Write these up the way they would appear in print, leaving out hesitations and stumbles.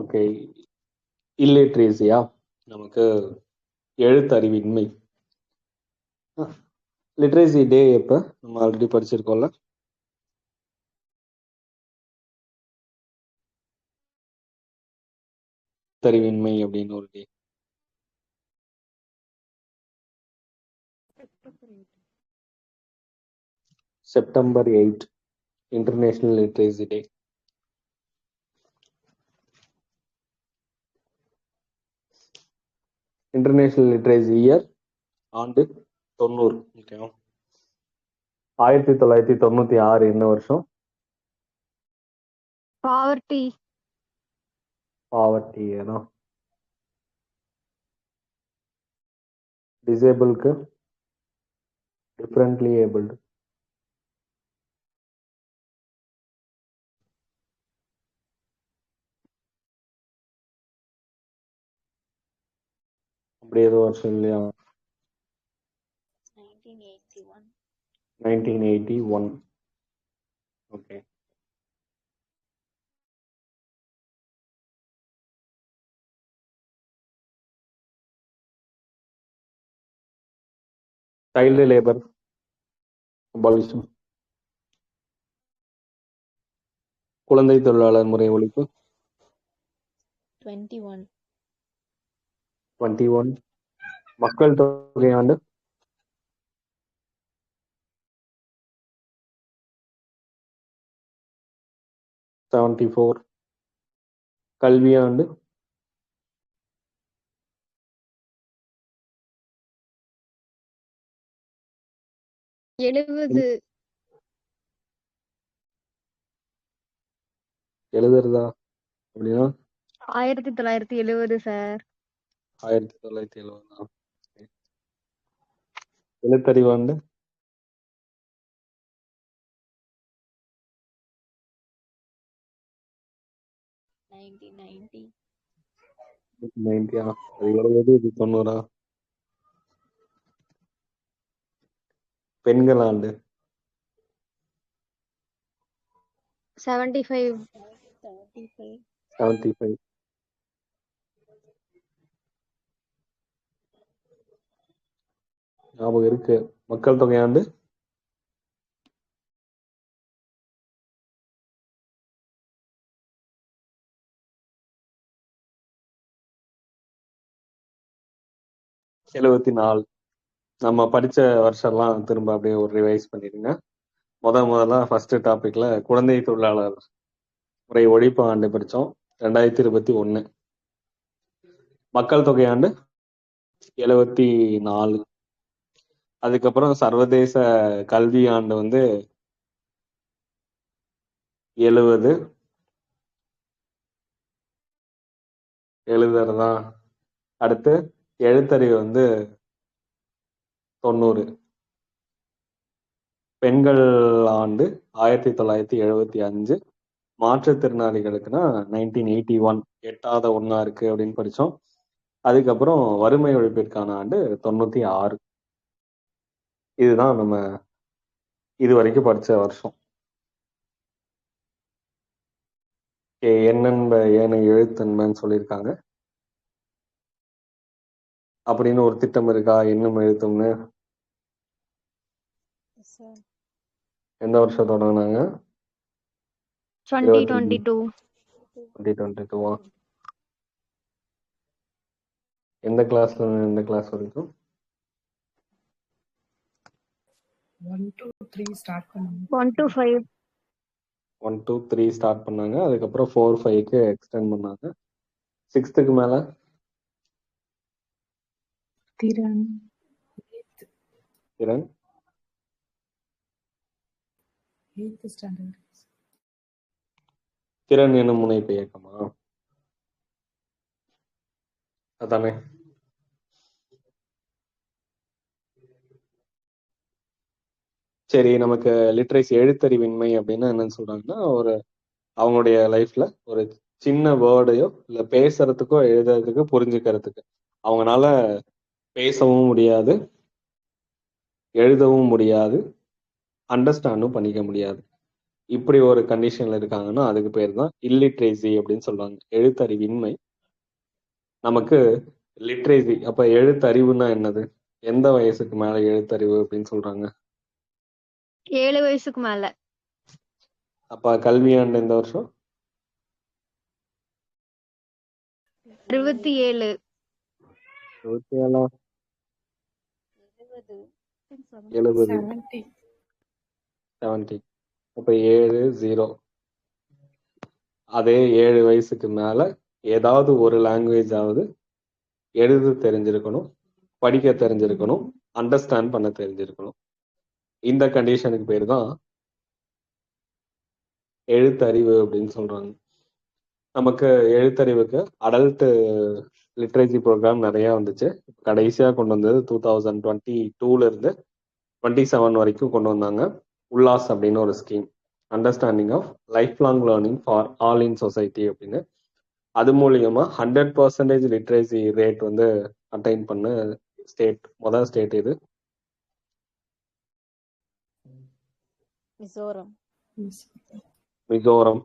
Okay. இல்லிட்ரேசியா நமக்கு எழுத்தறிவின்மை. Literacy டே எப்போ நம்ம ஆல்ரெடி படிச்சிருக்கோம்ல. எழுத்தறிவின்மை அப்படின்னு ஒரு டே. செப்டம்பர் 8 இன்டர்நேஷனல் லிட்ரேசி டே. இன்டர்நேஷனல் லிட்ரேசி இயர் ஆண்டு 90. ஓகேவா. 1996 என்ன வருஷம்? பாவர்ட்டி. பாவர்ட்டி ஏன்னா டிசேபிளுக்கு டிஃப்ரெண்ட்லி ஏபிள்டு. அப்படி ஏதோ வருஷம் இல்லையா? 1981. ஓகே. Child labour abolition. குழந்தை தொழிலாளர் முறை ஒழிப்பு 21. மக்கள் தொகை ஆண்டு 74. கல்வி ஆண்டு 70. எழுதுறதா அப்படின்னா 1970 சார். 1970. எழுத்தறிவு ஆண்டு 1990. 90. அது 70, இது 90. பெண்கள் ஆண்டு 75. 75. ஞாபகம் இருக்கு. மக்கள் தொகை ஆண்டு 74. நம்ம படிச்ச வருஷம்லாம் திரும்ப அப்படியே ஒரு ரிவைஸ் பண்ணிடுங்க. முதல்ல ஃபர்ஸ்ட் டாபிக்ல குழந்தை தொழிலாளர் முறை ஒழிப்பு ஆண்டு படித்தோம் 2021. மக்கள் தொகை ஆண்டு 74. அதுக்கப்புறம் சர்வதேச கல்வி ஆண்டு வந்து 70. எழுதுறதா. அடுத்து எழுத்தறிவு வந்து 90. பெண்கள் ஆண்டு 1975. மாற்றுத்திறனாளிகளுக்குன்னா 1981. எட்டாவது ஒண்ணா இருக்கு அப்படின்னு படிச்சோம். அதுக்கப்புறம் வறுமை ஒழிப்பிற்கான ஆண்டு 96. இதுதான் நம்ம இது வரைக்கும் படிச்ச வருஷம். எண்ணென்ப ஏனை எழுத்தென்பன்னு சொல்லியிருக்காங்க. அப்படின்னு ஒரு திட்டம் இருக்கா எண்ணும் எழுத்தும்னு? எந்த வருஷம் தொடங்கினாங்க? 2022. 2022. எந்த கிளாஸ்ல எந்த கிளாஸ் வரைக்கும்? 1 to 5. 1 to 3 ஸ்டார்ட் பண்ணாங்க. அதுக்கப்புறம் 4, 5க்கு எக்ஸ்டெண்ட் பண்ணாங்க. 6க்கு மேல திறன். திறன் எனும் முனைப்பு இயக்கமா? அதானே. சரி, நமக்கு லிட்ரேசி எழுத்தறிவின்மை அப்படின்னா என்னன்னு சொல்றாங்கன்னா, ஒரு அவங்களுடைய லைஃப்ல ஒரு சின்ன வேர்டையோ இல்லை பேசுறதுக்கோ எழுதுறதுக்கோ புரிஞ்சுக்கிறதுக்கு அவங்களால பேசவும் முடியாது, எழுதவும் முடியாது, அண்டர்ஸ்டாண்டும் பண்ணிக்க முடியாது. இப்படி ஒரு கண்டிஷன்ல இருக்காங்கன்னா அதுக்கு பேர் தான் இல்லிட்ரேசி அப்படின்னு சொல்லுவாங்க, எழுத்தறிவின்மை. நமக்கு லிட்ரேசி, அப்ப எழுத்தறிவுனா என்னது? எந்த வயசுக்கு மேல எழுத்தறிவு அப்படின்னு சொல்றாங்க? 7 வயசுக்கு மேல. அப்ப கல்வியாண்டு எந்த வருஷம்? 67. 27 70 70. 70. அப்ப 7-0. அதே 7 வயசுக்கு மேல ஏதாவது ஒரு லாங்குவேஜ் ஆவது எழுத தெரிஞ்சிருக்கணும், படிக்க தெரிஞ்சிருக்கணும், அண்டர்ஸ்டாண்ட் பண்ண தெரிஞ்சிருக்கணும். இந்த கண்டிஷனுக்கு பேர் தான் எழுத்தறிவு அப்படின்னு சொல்றாங்க. நமக்கு எழுத்தறிவுக்கு அடல்ட் லிட்ரேச்சர் ப்ரோக்ராம் நிறைய வந்துச்சு. கடைசியா கொண்டு வந்தது 2022ல இருந்து 27 வரைக்கும் கொண்டு வந்தாங்க. உல்லாஸ் அப்படின்னு ஒரு scheme, understanding of life long learning for all in society அப்படின்னு. அது மூலியமா 100% லிட்ரேசி ரேட் வந்து அட்டைன் பண்ண ஸ்டேட், முதல் ஸ்டேட் இது மிசோரம்.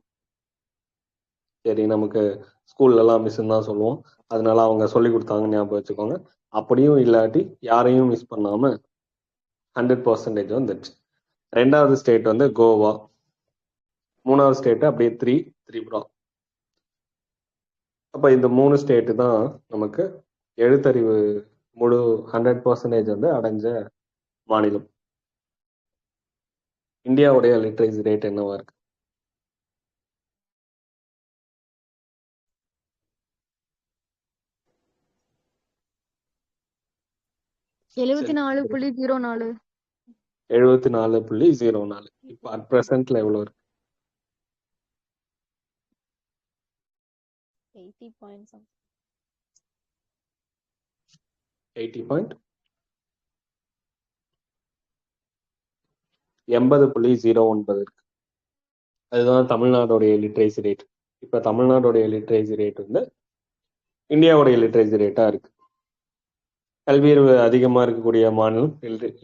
சரி, நமக்கு ஸ்கூல்ல எல்லாம் மிஸ்ன்னு தான் சொல்லுவோம், அதனால அவங்க சொல்லி கொடுத்தாங்க ஞாபகம் வச்சுக்கோங்க. அப்படியும் இல்லாட்டி யாரையும் மிஸ் பண்ணாம 100% வந்துடுச்சு. ரெண்டாவது ஸ்டேட் வந்து கோவா. மூணாவது ஸ்டேட் அப்படியே திரிபுரா. அப்ப இந்த 3 ஸ்டேட்டு தான் நமக்கு எழுத்தறிவு முழு 100% வந்து அடைஞ்ச மாநிலம். இந்தியாவுடைய லிட்ரேசி ரேட் என்னவா இருக்கு? 74.04. 74.04. இப்ப அட் பிரசன்ட்ல எவ்வளவு இருக்கு? 80.09 இருக்கு. அதுதான் தமிழ்நாடுடைய லிட்ரேசி ரேட். இப்ப தமிழ்நாடுடைய லிட்ரேசி ரேட் வந்து இந்தியாவுடைய லிட்ரேசி ரேட்டா இருக்கு. கல்வியறிவு அதிகமா இருக்கக்கூடிய மாநிலம்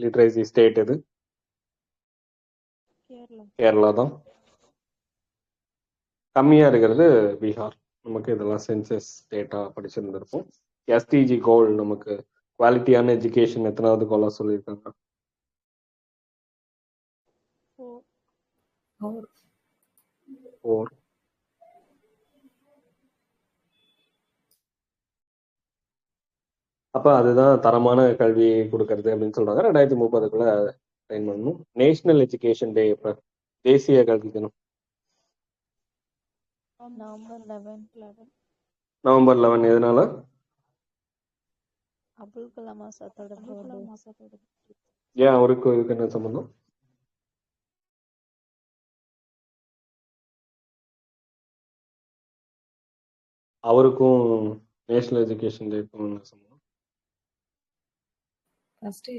லிட்ரேசி ஸ்டேட் எது? கேரளா தான். கம்மியா இருக்கிறது பீகார். நமக்கு இதெல்லாம் சென்சஸ் டேட்டா படிச்சிருந்திருப்போம். எஸ்டிஜி கோல், நமக்கு குவாலிட்டியான எஜுகேஷன் எத்தனாவது கோலா சொல்லியிருக்காங்க? 4. அப்ப அதுதான் தரமான கல்வி கொடுக்கறது அப்படின்னு சொல்றாங்க. 2030க்குள்ள ட்ரெயின் பண்ணணும். நேஷனல் எஜுகேஷன் டே எப்ப? தேசிய கல்வி தினம் நவம்பர் 11. எதனால? ஏன் அவருக்கு இதுக்கு என்ன சம்பந்தம்? அவருக்கும் நேஷனல் எஜுகேஷன் டேக்கும் என்ன சம்பந்தம்? ஃபர்ஸ்ட்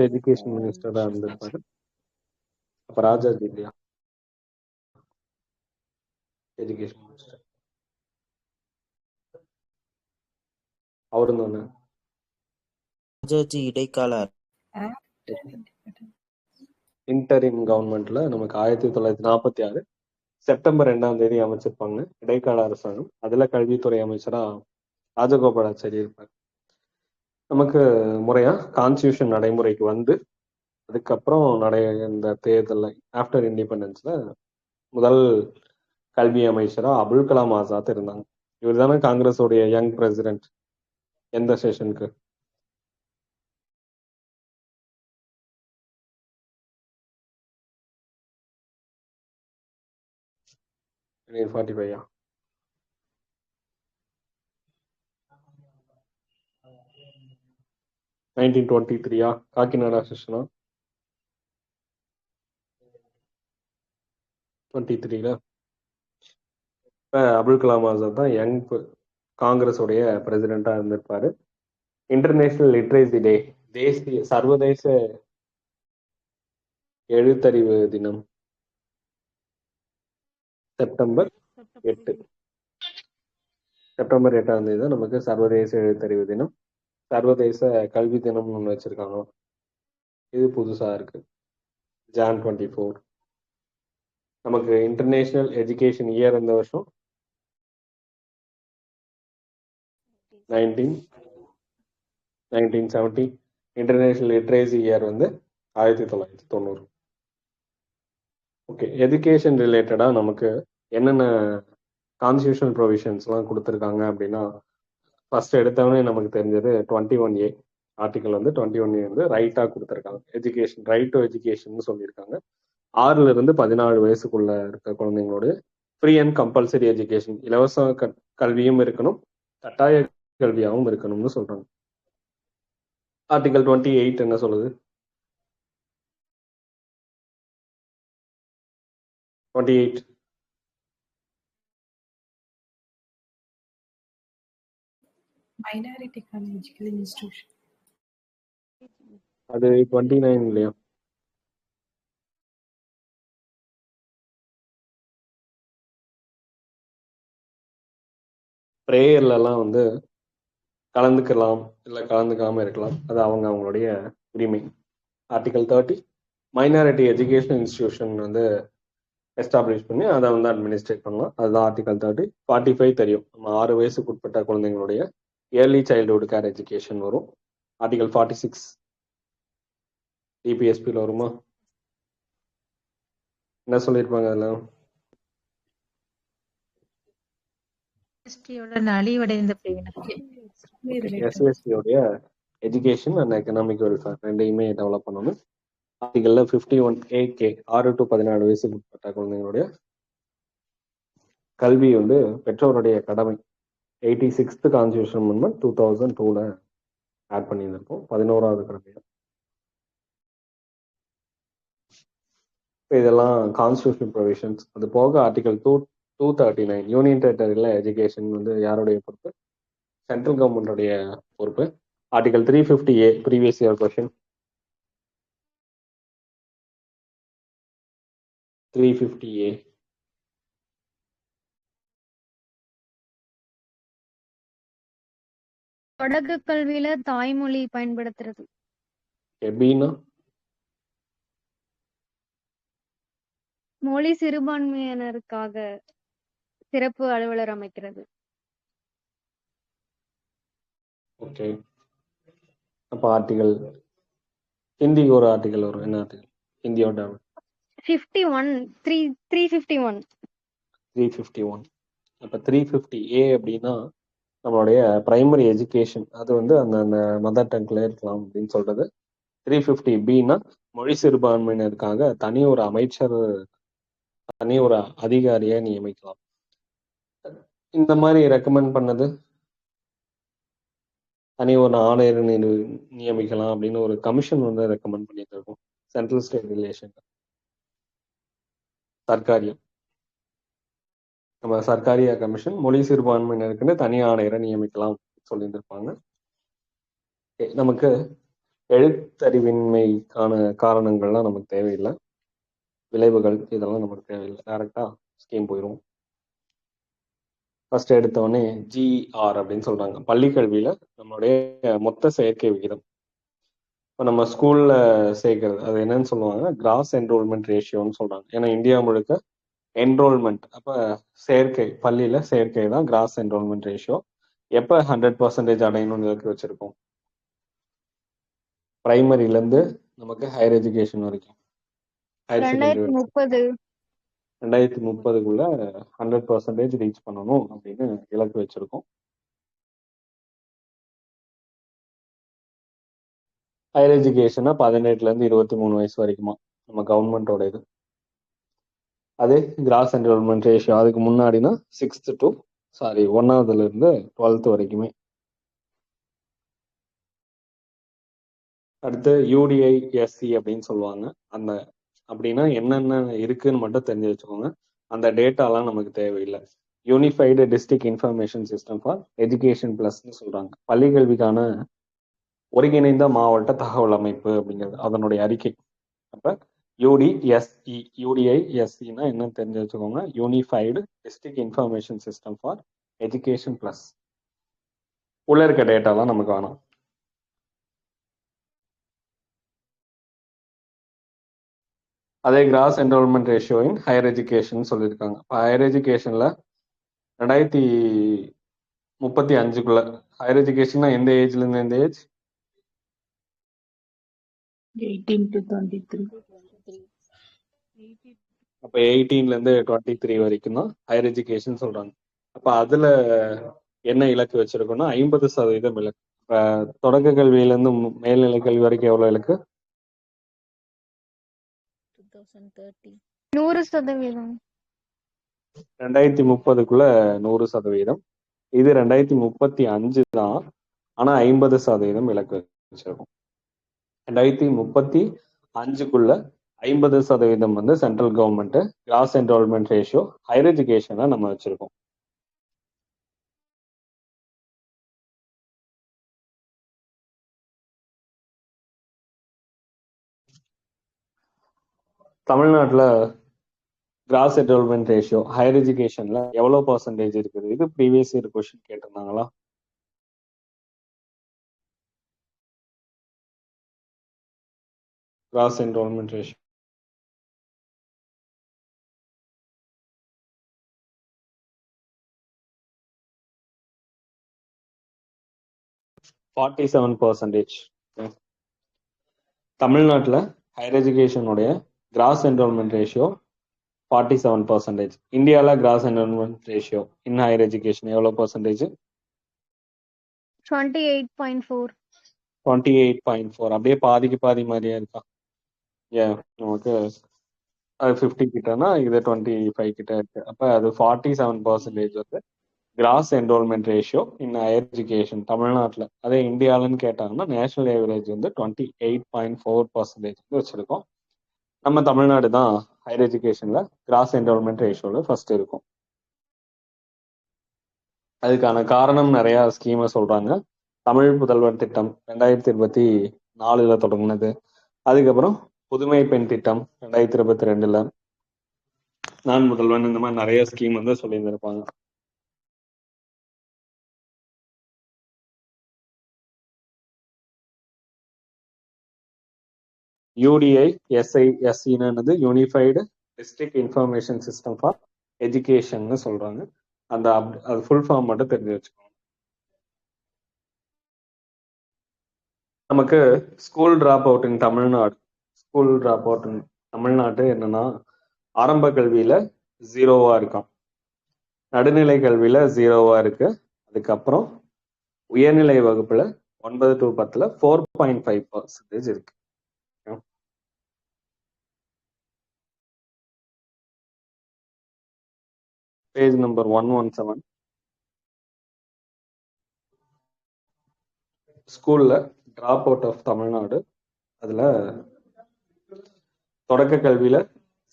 எஜுகேஷன் மினிஸ்டரா இருந்திருப்பாரு. அப்ப ராஜாஜி இல்லையா எஜுகேஷன் மினிஸ்டர்? அவரும் தானே. ராஜாஜி இடைக்கால இன்டரிம் கவர்மெண்ட்ல நமக்கு 1946 செப்டம்பர் 2 அமைச்சிருப்பாங்க இடைக்கால அரசாங்கம். அதுல கல்வித்துறை அமைச்சரா ராஜகோபாலாச்சாரி இருப்பார். நமக்கு முறையா கான்ஸ்டியூஷன் நடைமுறைக்கு வந்து அதுக்கப்புறம் இந்த தேர்தல் ஆஃப்டர் இண்டிபெண்டன்ஸ்ல முதல் கல்வி அமைச்சரா அபுல் கலாம் ஆசாத் இருந்தாங்க. இவர் தானே காங்கிரஸோடைய யங் பிரசிடென்ட். எந்த செஷனுக்கு? $45. 1923 காக்கிநாடா செஷனா? 23ல இப்ப அபுல் கலாம் ஆசாத் தான் யங் காங்கிரஸோடைய பிரசிடென்டா இருந்திருப்பாரு. இன்டர்நேஷனல் லிட்ரேசி டே, சர்வதேச எழுத்தறிவு தினம் செப்டம்பர் 8. செப்டம்பர் 8 தான் நமக்கு சர்வதேச எழுத்தறிவு தினம். சர்வதேச கல்வி தினம்னு ஒண்ணு வச்சிருக்காங்க. இது புதுசா இருக்கு, Jan 24. நமக்கு இன்டர்நேஷனல் எஜுகேஷன் இயர் இந்த வருஷம் 1970. இன்டர்நேஷனல் லிட்ரேசி இயர் வந்து 1990. ஓகே, எஜுகேஷன் ரிலேட்டடாக நமக்கு என்னென்ன கான்ஸ்டியூஷனல் ப்ரொவிஷன்ஸ்லாம் கொடுத்துருக்காங்க அப்படின்னா, ஃபர்ஸ்ட் எடுத்தவொடனே நமக்கு தெரிஞ்சது 21A ஆர்டிகல் வந்து 21A வந்து ரைட்டாக கொடுத்துருக்காங்க. எஜுகேஷன், ரைட் டு எஜுகேஷன் சொல்லியிருக்காங்க. 6 to 14 வயசுக்குள்ள இருக்க குழந்தைங்களோட ஃப்ரீ அண்ட் கம்பல்சரி எஜுகேஷன், இலவச கல்வியும் இருக்கணும், கட்டாய கல்வியாகவும் இருக்கணும்னு சொல்றாங்க. ஆர்டிகல் 28 என்ன சொல்லுது? 28 Minority Educational Institution. அது 29 இல்லையா? ப்ரேயர்லாம் வந்து கலந்துக்கலாம் இல்லை கலந்துக்காம இருக்கலாம், அது அவங்களுடைய உரிமை. ஆர்டிகல் 30 மைனாரிட்டி எஜுகேஷனல் இன்ஸ்டிடியூஷன் வந்து எஸ்டாப்ளிஷ் பண்ணி அதை வந்து அட்மினிஸ்ட்ரேட் பண்ணலாம், அதுதான் ஆர்டிகல் 30. 45 தெரியும், நம்ம 6 வயசுக்கு உட்பட்ட குழந்தைங்களுடைய ஏர்லி சைல்டுஹுட் கேர் எஜுகேஷன் வரும். ஆர்டிகல் 46 டிபிஎஸ்பியில் வருமா? என்ன சொல்லியிருப்பாங்க அதில்? நலிவடைந்த பிரிவினர். எஸ்எஸ்சியோடைய எஜுகேஷன் அண்ட் எக்கனாமிக் வெல்ஃபேர் ரெண்டையுமே டெவலப் பண்ணணும். ஆர்டிகல்ல 51AK 6 to 14 வயசுக்கு உட்பட்ட குழந்தைங்களுடைய கல்வி வந்து பெற்றோருடைய கடமை. 86th கான்ஸ்டியூஷன் அமெண்ட்மெண்ட் 2002 ஆட் பண்ணியிருந்திருக்கோம், 11வது கடமை. இதெல்லாம் கான்ஸ்டியூஷன் ப்ரொவிஷன்ஸ். அது போக ஆர்டிகல் 239 யூனியன் டெரிட்டரியில் எஜுகேஷன் வந்து யாருடைய பொறுப்பு? சென்ட்ரல் கவர்மெண்டோடைய பொறுப்பு. Article 350A previous year question. 350A தொடக்க கல்வியில தாய்மொழி பயன்படுத்துறது. எப்படின்னா மொழி சிறுபான்மையினருக்காக சிறப்பு அலுவலர் அமைக்கிறது. ஓகே, அப்போ ஆர்டிகல் ஹிந்திக்கு ஒரு ஆர்டிகல் வரும். என்ன ஆர்டிகல்? ஹிந்தியோட 351. அப்போ 350A அப்படின்னா நம்மளுடைய பிரைமரி எஜுகேஷன், அது வந்து அந்த அந்த மதர் டங்க்ல இருக்கலாம் அப்படின்னு சொல்றது. 350Bனா மொழி சிறுபான்மையினருக்காக தனி ஒரு அமைச்சர், தனி ஒரு அதிகாரியை நியமிக்கலாம். இந்த மாதிரி ரெக்கமெண்ட் பண்ணது தனி ஒரு ஆணையர் நியமிக்கலாம் அப்படின்னு ஒரு கமிஷன் வந்து ரெக்கமெண்ட் பண்ணிட்டு இருக்கோம். சென்ட்ரல் ஸ்டேட் ரிலேஷன் சர்க்காரியா, நம்ம சர்க்காரியா கமிஷன் மொழி சிறுபான்மையினருக்குன்னு தனி ஆணையரை நியமிக்கலாம் சொல்லியிருந்திருப்பாங்க. நமக்கு எழுத்தறிவின்மைக்கான காரணங்கள்லாம் நமக்கு தேவையில்லை, விளைவுகள் இதெல்லாம் நமக்கு தேவையில்லை, டைரக்டா ஸ்கீம் போயிடும். ஃபர்ஸ்ட் எடுத்தவொடனே GR அப்படின்னு சொல்றாங்க. பள்ளி கல்வியில நம்மளுடைய மொத்த சேர்க்கை விகிதம். இப்போ நம்ம ஸ்கூல்ல சேர்க்கறது அது என்னன்னு சொல்லுவாங்க? கிராஸ் என்ரோல்மெண்ட் ரேஷியோன்னு சொல்றாங்க. ஏன்னா இந்தியா முழுக்க என்ரோல்மெண்ட், அப்போ சேர்க்கை, பள்ளியில சேர்க்கை தான் கிராஸ் என்ரோல்மெண்ட் ரேஷியோ. எப்போ 100% அடையணும்னு இலக்கு வச்சிருக்கோம்? பிரைமரியிலேருந்து நமக்கு ஹையர் எஜுகேஷன் வரைக்கும், ஹையர் செகண்டரி 2030க்குள்ள 100% ரீச் பண்ணணும் அப்படின்னு இலக்கு வச்சிருக்கோம். ஹையர் எஜுகேஷனா 18லேருந்து 23 வயசு வரைக்குமா நம்ம கவர்மெண்டோட இது. அதே கிராஸ் என்ரோல்மெண்ட் ரேஷியோ அதுக்கு முன்னாடினா 1ஆவதுலேருந்து 12th வரைக்குமே. அடுத்து UDISC அப்படின்னு சொல்லுவாங்க. அந்த அப்படின்னா என்னென்ன இருக்குன்னு மட்டும் தெரிஞ்சு வச்சுக்கோங்க, அந்த டேட்டாலாம் நமக்கு தேவையில்லை. Unified district information system for education பிளஸ்ன்னு சொல்றாங்க. பள்ளி கல்விக்கான ஒருங்கிணைந்த மாவட்ட தகவல் அமைப்பு அப்படிங்கிறது அதனுடைய அறிக்கை. அப்ப UDISCனா என்னன்னு தெரிஞ்சு வச்சுக்கோங்க, unified district information system for education plus. உள்ள இருக்க டேட்டாலாம் நமக்கு வேணும். அதே cross enrolment ratio in higher education சொல்லியிருக்காங்க. இப்போ ஹையர் எஜுகேஷன்ல 2035 ஹையர் எஜுகேஷன்னா எந்த ஏஜ்ல இருந்து எந்த ஏஜ்? 18 to 23. அப்போ 18ல இருந்து 23 வரைக்கும் தான் ஹையர் எஜுகேஷன் சொல்றாங்க. அப்ப அதுல என்ன இலக்கு வச்சிருக்கோம்னா 50% இலக்கு. இப்ப தொடக்க கல்வியில இருந்து மேல்நிலை கல்வி வரைக்கும் எவ்வளவு இலக்கு? 100%. 2030க்குள்ள 100%. இது 2035 தான். ஆனா 50% இலக்கு வச்சிருக்கோம். 2035க்குள்ள 50% வந்து central government gross enrolment ratio higher எஜுகேஷனை நம்ம வச்சிருக்கோம். தமிழ்நாட்டில் கிராஸ் என்ரோல்மெண்ட் ரேஷியோ ஹையர் எஜுகேஷன்ல எவ்வளவு பர்சன்டேஜ் இருக்குது? இது ப்ரீவியஸ் இயர் கொஸ்டின் கேட்டிருந்தாங்களா? Gross enrolment ratio 47%. தமிழ்நாட்டில் ஹையர் எஜுகேஷனுடைய கிராஸ் என்ரோல்மெண்ட் ரேஷியோ 47%. இந்தியாவில் gross enrolment ratio in higher education எவ்வளோ பர்சன்டேஜ்? 28.4. 28.4. அப்படியே பாதிக்கு பாதி மாதிரியா இருக்கா? ஏன் நமக்கு அது 50 கிட்டனா இது 25 கிட்ட இருக்கு. அப்ப அது 47% வந்து cross enrolment ratio in higher education தமிழ்நாட்டில். அதே இந்தியாவில்னு கேட்டாங்கன்னா நேஷனல் ஏவரேஜ் வந்து 28.4% வச்சிருக்கோம். நம்ம தமிழ்நாடு தான் ஹையர் எஜுகேஷன்ல கிராஸ் என்ரோல்மெண்ட் ரேஷியோல ஃபர்ஸ்ட் இருக்கும். அதுக்கான காரணம் நிறைய ஸ்கீமை சொல்றாங்க. தமிழ் புதல்வர் திட்டம் 2024 தொடங்கினது. அதுக்கப்புறம் புதுமை பெண் திட்டம் 2022. நான் முதல்வன், இந்த மாதிரி நிறைய ஸ்கீம் வந்து சொல்லியிருந்திருப்பாங்க. யூடிஐ எஸ்ஐஎஸ்சின்னு unified district information system for education சொல்றாங்க. அந்த அது ஃபுல் ஃபார்ம் மட்டும் தெரிஞ்சு வச்சுக்கோங்க. நமக்கு school drop out in Tamil Nadu என்னன்னா ஆரம்ப கல்வியில 0வா இருக்கான், நடுநிலை கல்வியில 0வா இருக்கு. அதுக்கப்புறம் உயர்நிலை வகுப்புல 9 to 10ல 4.5% இருக்கு. Page number 117. ஸ்கூல்ல டிராப் அவுட் ஆஃப் தமிழ்நாடு. அதுல தொடக்க கல்வியில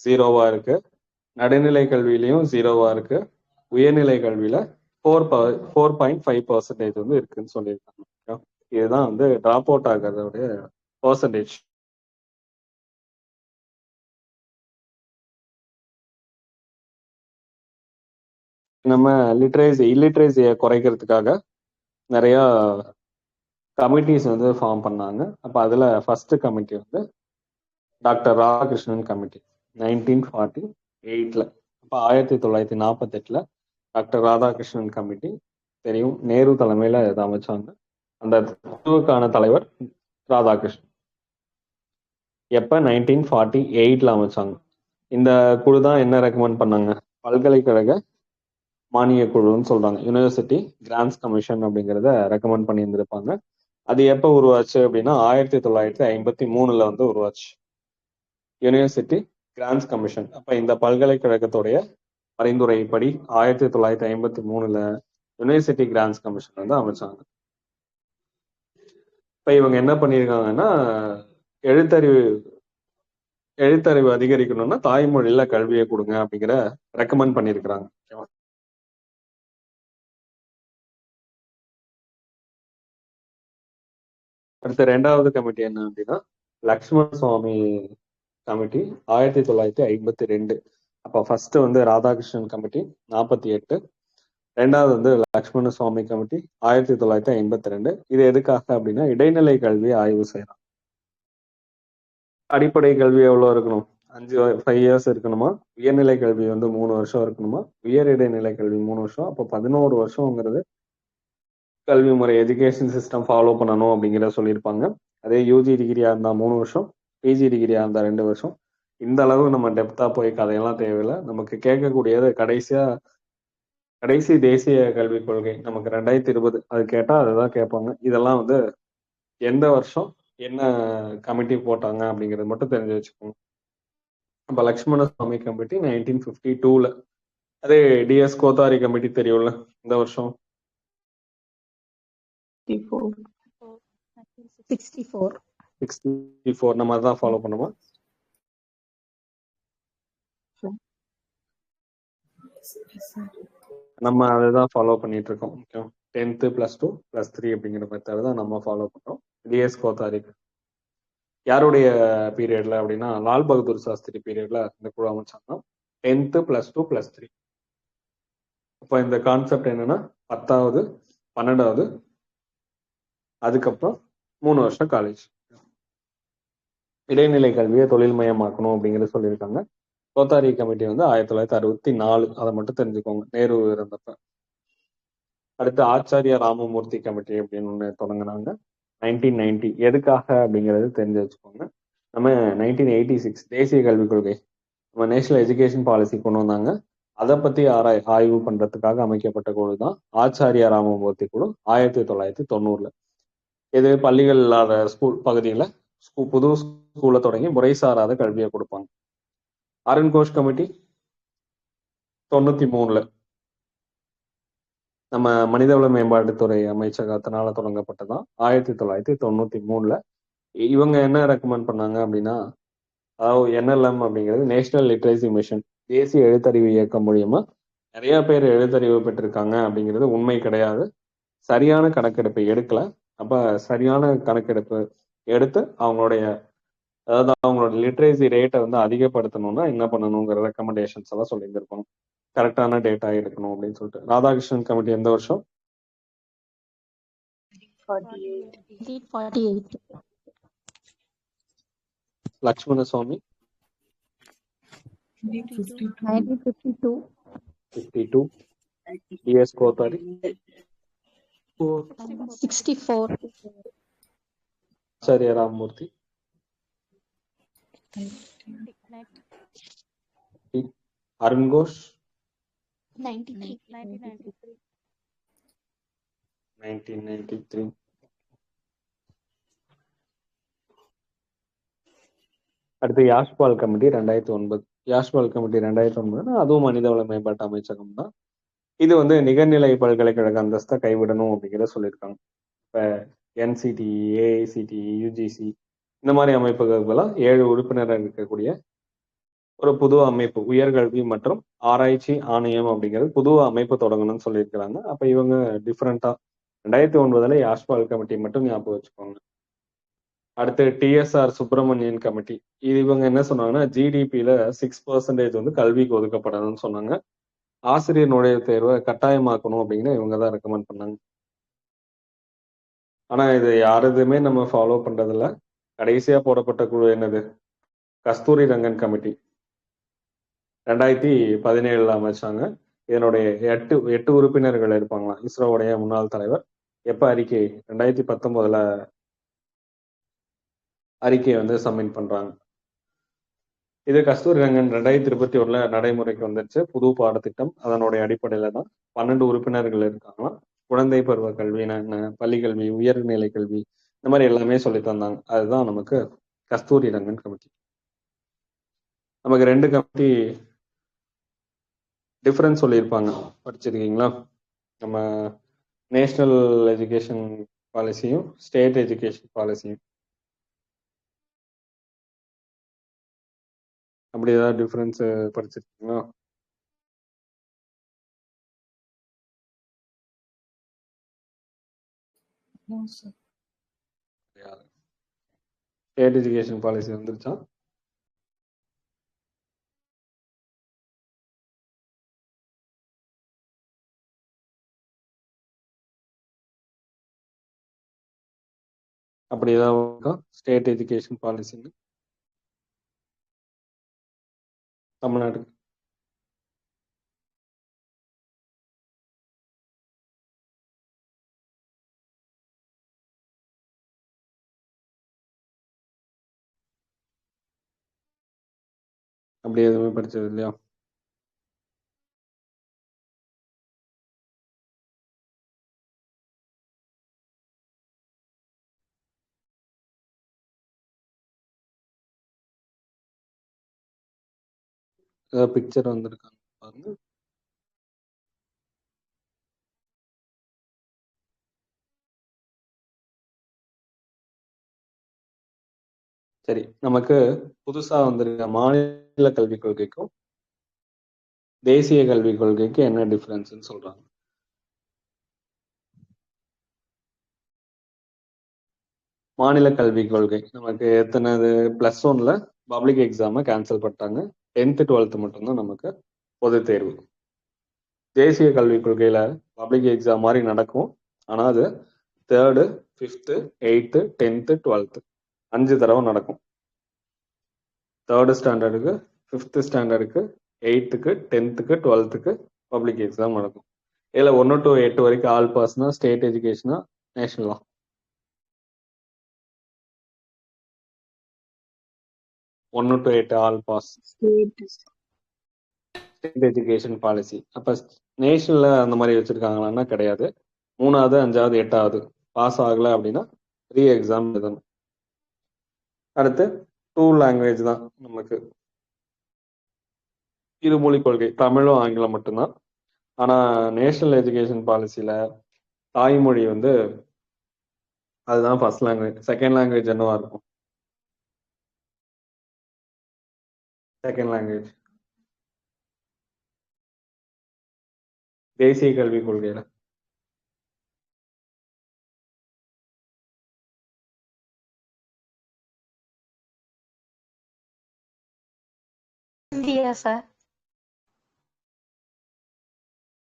0வா இருக்கு, நடுநிலை கல்வியிலையும் 0வா இருக்கு, உயர்நிலை கல்வியில 4.5% வந்து இருக்குன்னு சொல்லியிருக்காங்க. இதுதான் வந்து டிராப் அவுட் ஆகிறதோடைய பர்சன்டேஜ். நம்ம இல்லிட்ரேசியை குறைக்கிறதுக்காக நிறைய கமிட்டிஸ் வந்து ஃபார்ம் பண்ணாங்க. அப்ப அதுல ஃபர்ஸ்ட் கமிட்டி வந்து டாக்டர் ராதாகிருஷ்ணன் கமிட்டி 1948. அப்ப 1948 டாக்டர் ராதாகிருஷ்ணன் கமிட்டி தெரியும், நேரு தலைமையில இதை அமைச்சாங்க. அந்த குழுவுக்கான தலைவர் ராதாகிருஷ்ணன். எப்ப 1948 அமைச்சாங்க. இந்த குழு தான் என்ன ரெக்கமெண்ட் பண்ணாங்க? பல்கலைக்கழக மானிய குழுன்னு சொல்றாங்க, யூனிவர்சிட்டி கிராண்ட்ஸ் கமிஷன் அப்படிங்கிறத ரெக்கமெண்ட் பண்ணி இருந்திருப்பாங்க. அது எப்ப உருவாச்சு அப்படின்னா 1953 வந்து உருவாச்சு யூனிவர்சிட்டி கிராண்ட்ஸ் கமிஷன். அப்ப இந்த பல்கலைக்கழகத்துடைய பரிந்துரைப்படி 1953 யூனிவர்சிட்டி கிராண்ட்ஸ் கமிஷன் வந்து அமைச்சாங்க. இப்ப இவங்க என்ன பண்ணியிருக்காங்கன்னா எழுத்தறிவு அதிகரிக்கணும்னா தாய்மொழியில கல்வியை கொடுங்க அப்படிங்கிற ரெக்கமெண்ட் பண்ணியிருக்கிறாங்க. அடுத்த 2வது கமிட்டி என்ன அப்படின்னா லக்ஷ்மண சுவாமி கமிட்டி 1952. அப்ப ஃபர்ஸ்ட் வந்து ராதாகிருஷ்ணன் கமிட்டி 48, 2வது வந்து லக்ஷ்மண சுவாமி கமிட்டி 1952. இது எதுக்காக அப்படின்னா இடைநிலை கல்வியை ஆய்வு செய்யலாம். அடிப்படை கல்வி எவ்வளவு இருக்கணும்? 5 இயர்ஸ் இருக்கணுமா, உயர்நிலை கல்வி வந்து 3 வருஷம் இருக்கணுமா, உயர் இடைநிலை கல்வி 3 வருஷம், அப்போ 11 வருஷங்கிறது கல்வி முறை எஜுகேஷன் சிஸ்டம் ஃபாலோ பண்ணணும் அப்படிங்கிறத சொல்லியிருப்பாங்க. அதே யூஜி டிகிரியா இருந்தா 3 வருஷம், பிஜி டிகிரியா இருந்தா 2 வருஷம். இந்த அளவு நம்ம டெப்தா போய் கதையெல்லாம் தேவையில்லை. நமக்கு கேட்கக்கூடியது கடைசி தேசிய கல்விக் கொள்கை நமக்கு 2020 அது கேட்டா அதுதான் கேட்பாங்க. இதெல்லாம் வந்து எந்த வருஷம் என்ன கமிட்டி போட்டாங்க அப்படிங்கிறது மட்டும் தெரிஞ்சு வச்சுக்கோங்க. அப்ப லக்ஷ்மண சுவாமி கமிட்டி 1952ல. அதே டிஎஸ் கோத்தாரி கமிட்டி தெரியும்ல, இந்த வருஷம் 64 நம்ம அதான் ஃபாலோ பண்ணுவோம். நம்ம அதை தான் ஃபாலோ பண்ணிட்டு இருக்கோம். 10th +2 +3 அப்படிங்கிற மெத்தட் தான் நம்ம ஃபாலோ பண்றோம். டிஎஸ் கோத்தாரி யாருடைய பீரியட்ல அப்படின்னா லால் பகதூர் சாஸ்திரி பீரியட்ல இந்த குழு அமைச்சாங்க. 10th +2 +3. இப்போ இந்த கான்செப்ட் என்னன்னா 10வது 12வது அதுக்கப்புறம் 3 வருஷம் காலேஜ். இடைநிலை கல்வியை தொழில்மயமாக்கணும் அப்படிங்கிறது சொல்லியிருக்காங்க. கோத்தாரி கமிட்டி வந்து 1964, அதை மட்டும் தெரிஞ்சுக்கோங்க, நேரு இருந்தப்ப. அடுத்து ஆச்சாரியா ராமமூர்த்தி கமிட்டி அப்படின்னு ஒன்று தொடங்கினாங்க 1990. எதுக்காக அப்படிங்கிறது தெரிஞ்சு வச்சுக்கோங்க. நம்ம 1986 தேசிய கல்விக் கொள்கை, நம்ம நேஷனல் எஜுகேஷன் பாலிசி கொண்டு வந்தாங்க. அதை பத்தி ஆய்வு பண்றதுக்காக அமைக்கப்பட்ட குழு தான் ஆச்சாரியா ராமமூர்த்தி குழு 1990. இது பள்ளிகள் இல்லாத ஸ்கூல் பகுதியில புது ஸ்கூலை தொடங்கி முறை சாராத கல்வியை கொடுப்பாங்க. அருண் கோஷ் கமிட்டி 93ல நம்ம மனிதவள மேம்பாட்டுத்துறை அமைச்சகத்தினால தொடங்கப்பட்டதான் 1993ல. இவங்க என்ன ரெக்கமெண்ட் பண்ணாங்க அப்படின்னா, அதாவது என்எல்எம் அப்படிங்கிறது நேஷனல் லிட்ரேசி மிஷன், தேசிய எழுத்தறிவு இயக்கம் மூலியமா நிறைய பேர் எழுத்தறிவு பெற்றிருக்காங்க அப்படிங்கிறது உண்மை கிடையாது. சரியான கணக்கெடுப்பு எடுக்கல. அப்ப சரியான கணக்கெடுப்பு எடுத்து அவங்களோட லிட்ரேசி ரேட்டை வந்து அதிகப்படுத்தணும்னா என்ன பண்ணணுங்கிற ரெக்கமெண்டேஷன்ஸ் எல்லாம் சொல்லியிருந்திருப்பாங்க. கரெக்டான டேட்டா எடுக்கணும் அப்படின்னு சொல்லிட்டு. ராதாகிருஷ்ணன் கமிட்டி எந்த வருஷம்? 48. லக்ஷ்மண சுவாமி 1952. 52. டிஎஸ் கோத்தாரி 64. ஆச்சாரிய ராமமூர்த்தி அருண் கோஷ் 1993. அடுத்து யாஷ்பால் கமிட்டி 2009. யாஷ்பால் கமிட்டி 2009 அதுவும் மனிதவள மேம்பாட்டு அமைச்சகம் தான். இது வந்து நிகர்நிலை பல்கலைக்கழக அந்தஸ்தை கைவிடணும் அப்படிங்கிறத சொல்லியிருக்காங்க. இப்ப என்சிடி, ஏஐசிடி, யூஜிசி இந்த மாதிரி அமைப்புகளுக்கெல்லாம் 7 உறுப்பினர்கள் இருக்கக்கூடிய ஒரு புது அமைப்பு, உயர்கல்வி மற்றும் ஆராய்ச்சி ஆணையம் அப்படிங்கிறது புது அமைப்பு தொடங்கணும்னு சொல்லியிருக்கிறாங்க. அப்ப இவங்க டிஃப்ரெண்டா 2009ல யாஷ்பால் கமிட்டி மட்டும் ஞாபகம் வச்சுக்கோங்க. அடுத்து டிஎஸ்ஆர் சுப்பிரமணியன் கமிட்டி. இவங்க என்ன சொன்னாங்கன்னா, ஜிடிபியில 6% வந்து கல்விக்கு ஒதுக்கப்படணும்னு சொன்னாங்க. ஆசிரியர் நுழைவுத் தேர்வை கட்டாயமாக்கணும் அப்படின்னு இவங்க தான் ரெக்கமெண்ட் பண்ணாங்க. ஆனா இது யாருதுமே நம்ம ஃபாலோ பண்றதில்ல. கடைசியா போடப்பட்ட குழு என்னது? கஸ்தூரி ரங்கன் கமிட்டி 2017ல அமைச்சாங்க. இதனுடைய 8 உறுப்பினர்கள் இருப்பாங்களாம். இஸ்ரோவுடைய முன்னாள் தலைவர். எப்ப அறிக்கை? 2019ல அறிக்கையை வந்து சப்மிட் பண்றாங்க. இது கஸ்தூரி ரங்கன் 2021ல நடைமுறைக்கு வந்துருச்சு. புது பாடத்திட்டம் அதனுடைய அடிப்படையில தான் 12 உறுப்பினர்கள் இருக்காங்களாம். குழந்தை பருவ கல்வினா என்ன, பள்ளி கல்வி, உயர்நிலை கல்வி, இந்த மாதிரி எல்லாமே சொல்லி தந்தாங்க. அதுதான் நமக்கு கஸ்தூரி ரங்கன் கமிட்டி. நமக்கு 2 கமிட்டி டிஃபரன்ஸ் சொல்லியிருப்பாங்க, படிச்சிருக்கீங்களா? நம்ம நேஷனல் எஜுகேஷன் பாலிசியும் ஸ்டேட் எஜுகேஷன் பாலிசியும். அப்படி ஏதாவது டிஃபரன்ஸ் படிச்சிருக்கீங்களா? ஸ்டேட் எஜுகேஷன் பாலிசி வந்துருச்சா? அப்படி ஏதாவது ஸ்டேட் எஜுகேஷன் பாலிசின்னு தமிழ்நாட்டுக்கு. அப்படி எதுவுமே படிச்சது இல்லையா? ஏதாவது பிக்சர் வந்திருக்காங்க பாருங்க. சரி, நமக்கு புதுசா வந்திருக்க மாநில கல்விக் கொள்கைக்கும் தேசிய கல்விக் கொள்கைக்கு என்ன டிஃபரன்ஸ்னு சொல்றாங்க. மாநில கல்விக் கொள்கை நமக்கு எத்தனைது +1ல பப்ளிக் எக்ஸாமை கேன்சல் பண்ணிட்டாங்க. 10th 12th மட்டும்தான் நமக்கு பொது தேர்வு. தேசிய கல்விக் கொள்கையில பப்ளிக் எக்ஸாம் மாதிரி நடக்கும். ஆனா அது 3rd 5th 8th 10th 12th 5 தடவை நடக்கும். 3rd ஸ்டாண்டர்டுக்கு 5th ஸ்டாண்டர்டுக்கு 8th 10th 12th public exam நடக்கும். இதுல 1 to 8 வரைக்கும் ஆல் பாஸ்னா ஸ்டேட் எஜுகேஷனா நேஷனலா? 1 to 8 all pass state education policy. அப்ப நேஷனல்ல அந்த மாதிரி வச்சிருக்காங்களான்னா கிடையாது. 3வது 5வது 8வது பாஸ் ஆகல அப்படின்னா ரீ எக்ஸாம் எழுதணும். அடுத்து 2 லாங்குவேஜ் தான் நமக்கு. இருமொழி கொள்கை, தமிழும் ஆங்கிலம் மட்டும்தான். ஆனா நேஷனல் எஜுகேஷன் பாலிசியில தாய்மொழி வந்து அதுதான் ஃபர்ஸ்ட் லாங்குவேஜ். செகண்ட் லாங்குவேஜ் என்னவா இருக்கும்? செகண்ட் லாங்குவேஜ் தேசிய கல்விக் கொள்கையில India, sir.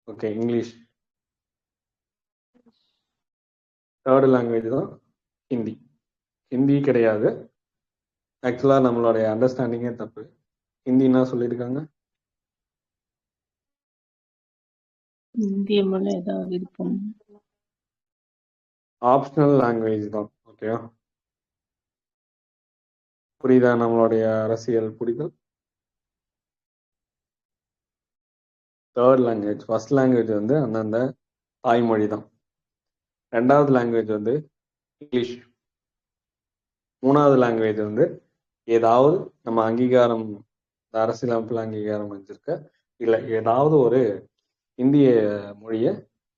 Okay, English. 3rd language தான் ஹிந்தி. ஹிந்தி கிடையாது. ஆக்சுவலா நம்மளுடைய அண்டர்ஸ்டாண்டிங்கே தப்பு. ஹிந்தின்னா சொல்லியிருக்காங்க. இந்திய மொழி ஏதாவது இருக்கும். ஆப்ஷனல் லாங்குவேஜ் தான். ஓகேவா? புரியுதா நம்மளுடைய அரசியல் புரிதல்? 3rd language. ஃபர்ஸ்ட் லாங்குவேஜ் வந்து அந்தந்த தாய்மொழி தான். 2வது லாங்குவேஜ் வந்து இங்கிலீஷ். 3வது லாங்குவேஜ் வந்து ஏதாவது நம்ம அங்கீகாரம், அரசியலமைப்புல அங்கீகாரம் வச்சிருக்க இல்லை ஏதாவது ஒரு இந்திய மொழிய,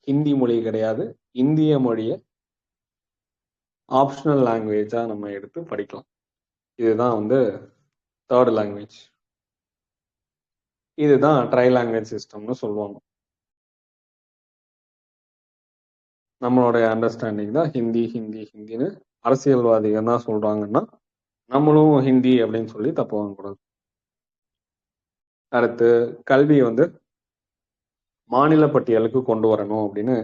ஹிந்தி மொழி கிடையாது, இந்திய மொழிய ஆப்ஷனல் லாங்குவேஜா நம்ம எடுத்து படிக்கலாம். இதுதான் வந்து 3rd லாங்குவேஜ். இதுதான் ட்ரை லாங்குவேஜ் சிஸ்டம்னு சொல்லுவாங்க. நம்மளுடைய அண்டர்ஸ்டாண்டிங் தான் ஹிந்தி ஹிந்தி ஹிந்தின்னு அரசியல்வாதிகள் என்ன சொல்றாங்கன்னா நம்மளும் ஹிந்தி அப்படின்னு சொல்லி தப்பு வாங்கக்கூடாது. அடுத்து கல்வி வந்து மாநில பட்டியலுக்கு கொண்டு வரணும் அப்படின்னு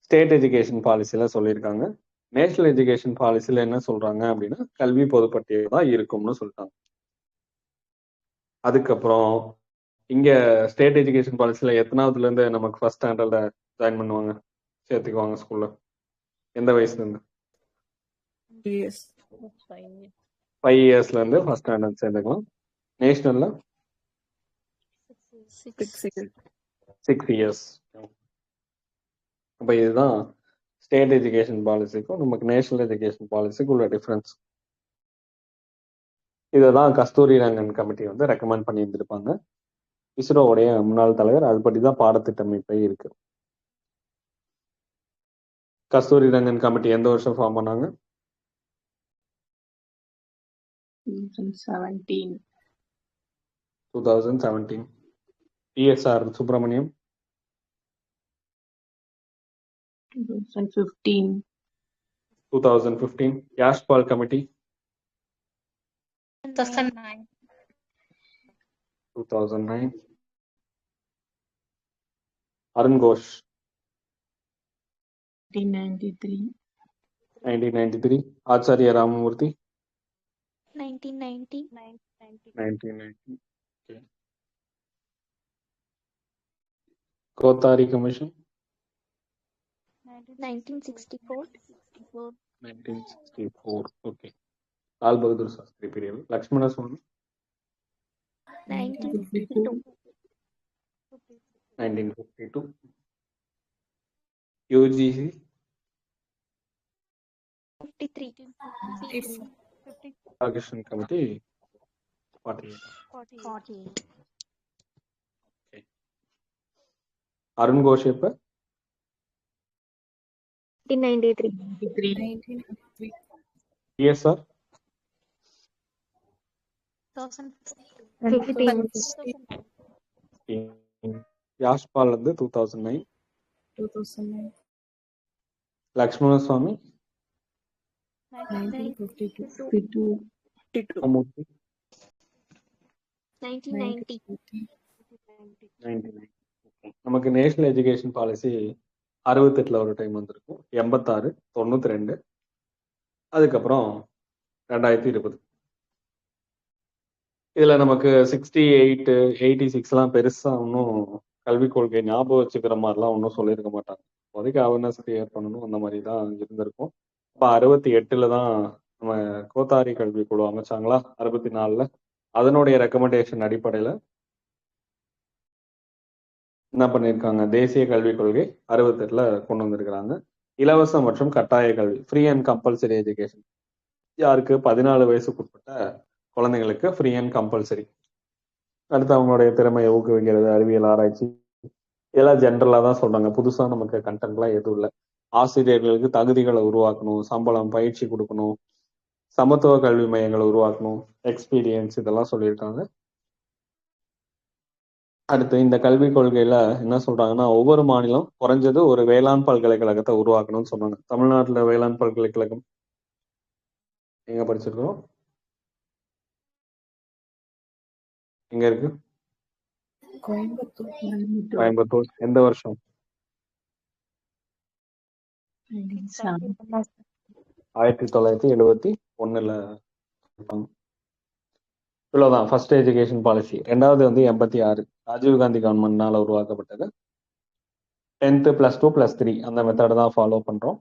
ஸ்டேட் எஜுகேஷன் பாலிசியில சொல்லியிருக்காங்க. நேஷனல் எஜுகேஷன் பாலிசியில என்ன சொல்றாங்க அப்படின்னா கல்வி பொதுப்பட்டியல் தான் இருக்கும்னு சொல்லிட்டாங்க. அதுக்கப்புறம் இங்க ஸ்டேட் எஜுகேஷன் பாலிசியில எத்தனாவதுல இருந்து நமக்கு ஃபர்ஸ்ட் ஸ்டாண்டர்ட்ல ஜாயின் பண்ணுவாங்க, சேர்த்துக்குவாங்க ஸ்கூல்ல? எந்த வயசுல இருந்து? 5 இயர்ஸ்ல இருந்து ஃபர்ஸ்ட் ஸ்டாண்டர்ட் சேர்ந்துக்கலாம். நேஷனல்ல 6 இயர்ஸ். அப்ப இதுதான் ஸ்டேட் எஜுகேஷன் பாலிசிக்கும் நமக்கு நேஷனல் எஜுகேஷன் பாலிசிக்கும் உள்ள டிஃபரன்ஸ். இதைதான் கஸ்தூரி ரங்கன் கமிட்டி வந்து ரெக்கமெண்ட் பண்ணி இருந்திருப்பாங்க. இஸ்ரோவுடைய முன்னாள் தலைவர். அதுபடி தான் பாடத்திட்டமைப்பே இருக்கு. கஸ்தூரி ரங்கன் கமிட்டி எந்த வருஷம் ஃபார்ம் பண்ணாங்க? 2017. PSR Subramaniam 2015. Yashpal committee 2009. Arun Ghosh 1993. Acharya Ramamurthi 1990. 1990. Kothari commission 1964. 1964. Okay. Lal Bahadur Shastri period. Lakshmana Swami 1952. 1952. UGC 53. Ramakrishnan committee 48. 48. Arun Ghosh எப்ப? 1993. பிஎஸ்ஆர் 2015. யாஷ்பால் வந்து 2009. 2009. லக்ஷ்மண சுவாமி 1952. ராமமூர்த்தி 1990. 99. Okay. நமக்கு நேஷனல் எஜுகேஷன் பாலிசி 68 ஒரு டைம் வந்திருக்கும், 86, 92, அதுக்கப்புறம் 2020. இதுல நமக்கு 68, 86 பெருசா ஒன்றும் கல்விக் கொள்கை ஞாபகம் வச்சுக்கிற மாதிரிலாம் ஒன்றும் சொல்லியிருக்க மாட்டாங்க. இப்போதைக்கு அவேர்னஸ் கிரியேட் பண்ணணும், அந்த மாதிரி தான் இருந்திருக்கும். இப்போ 68 தான் நம்ம கோத்தாரி கல்வி குழு அமைச்சாங்களா, 64. அதனுடைய ரெக்கமெண்டேஷன் அடிப்படையில் என்ன பண்ணியிருக்காங்க, தேசிய கல்விக் கொள்கை 68 கொண்டு வந்திருக்கிறாங்க. இலவச மற்றும் கட்டாய கல்வி, ஃப்ரீ அண்ட் கம்பல்சரி எஜுகேஷன், யாருக்கு 14 வயசுக்குட்பட்ட குழந்தைங்களுக்கு ஃப்ரீ அண்ட் கம்பல்சரி. அடுத்து அவங்களுடைய திறமையை ஊக்குவிக்கிறது, அறிவியல் ஆராய்ச்சி, இதெல்லாம் ஜென்ரலாக தான் சொல்றாங்க. புதுசாக நமக்கு கண்டென்ட்லாம் எதுவும் இல்லை. ஆசிரியர்களுக்கு தகுதிகளை உருவாக்கணும், சம்பளம், பயிற்சி கொடுக்கணும், சமத்துவ கல்வி மையங்களை உருவாக்கணும், எக்ஸ்பீரியன்ஸ், இதெல்லாம் சொல்லியிருக்காங்க. அடுத்து இந்த கல்விக் கொள்கையில என்ன சொல்றாங்கன்னா, ஒவ்வொரு மாநிலம் குறைஞ்சது ஒரு வேளாண் பல்கலைக்கழகத்தை உருவாக்கணும்னு சொன்னாங்க. தமிழ்நாட்டுல வேளாண் பல்கலைக்கழகம் எங்க படிச்சிருக்கோம், எங்க இருக்கு? கோயம்புத்தூர். எந்த வருஷம்? 1971 இவ்வளவுதான் ஃபர்ஸ்ட் எஜுகேஷன் பாலிசி. ரெண்டாவது வந்து 86 ராஜீவ்காந்தி கவர்மெண்ட்னால உருவாக்கப்பட்டது. 10th +2 +3 அந்த மெத்தட் தான் ஃபாலோ பண்றோம்.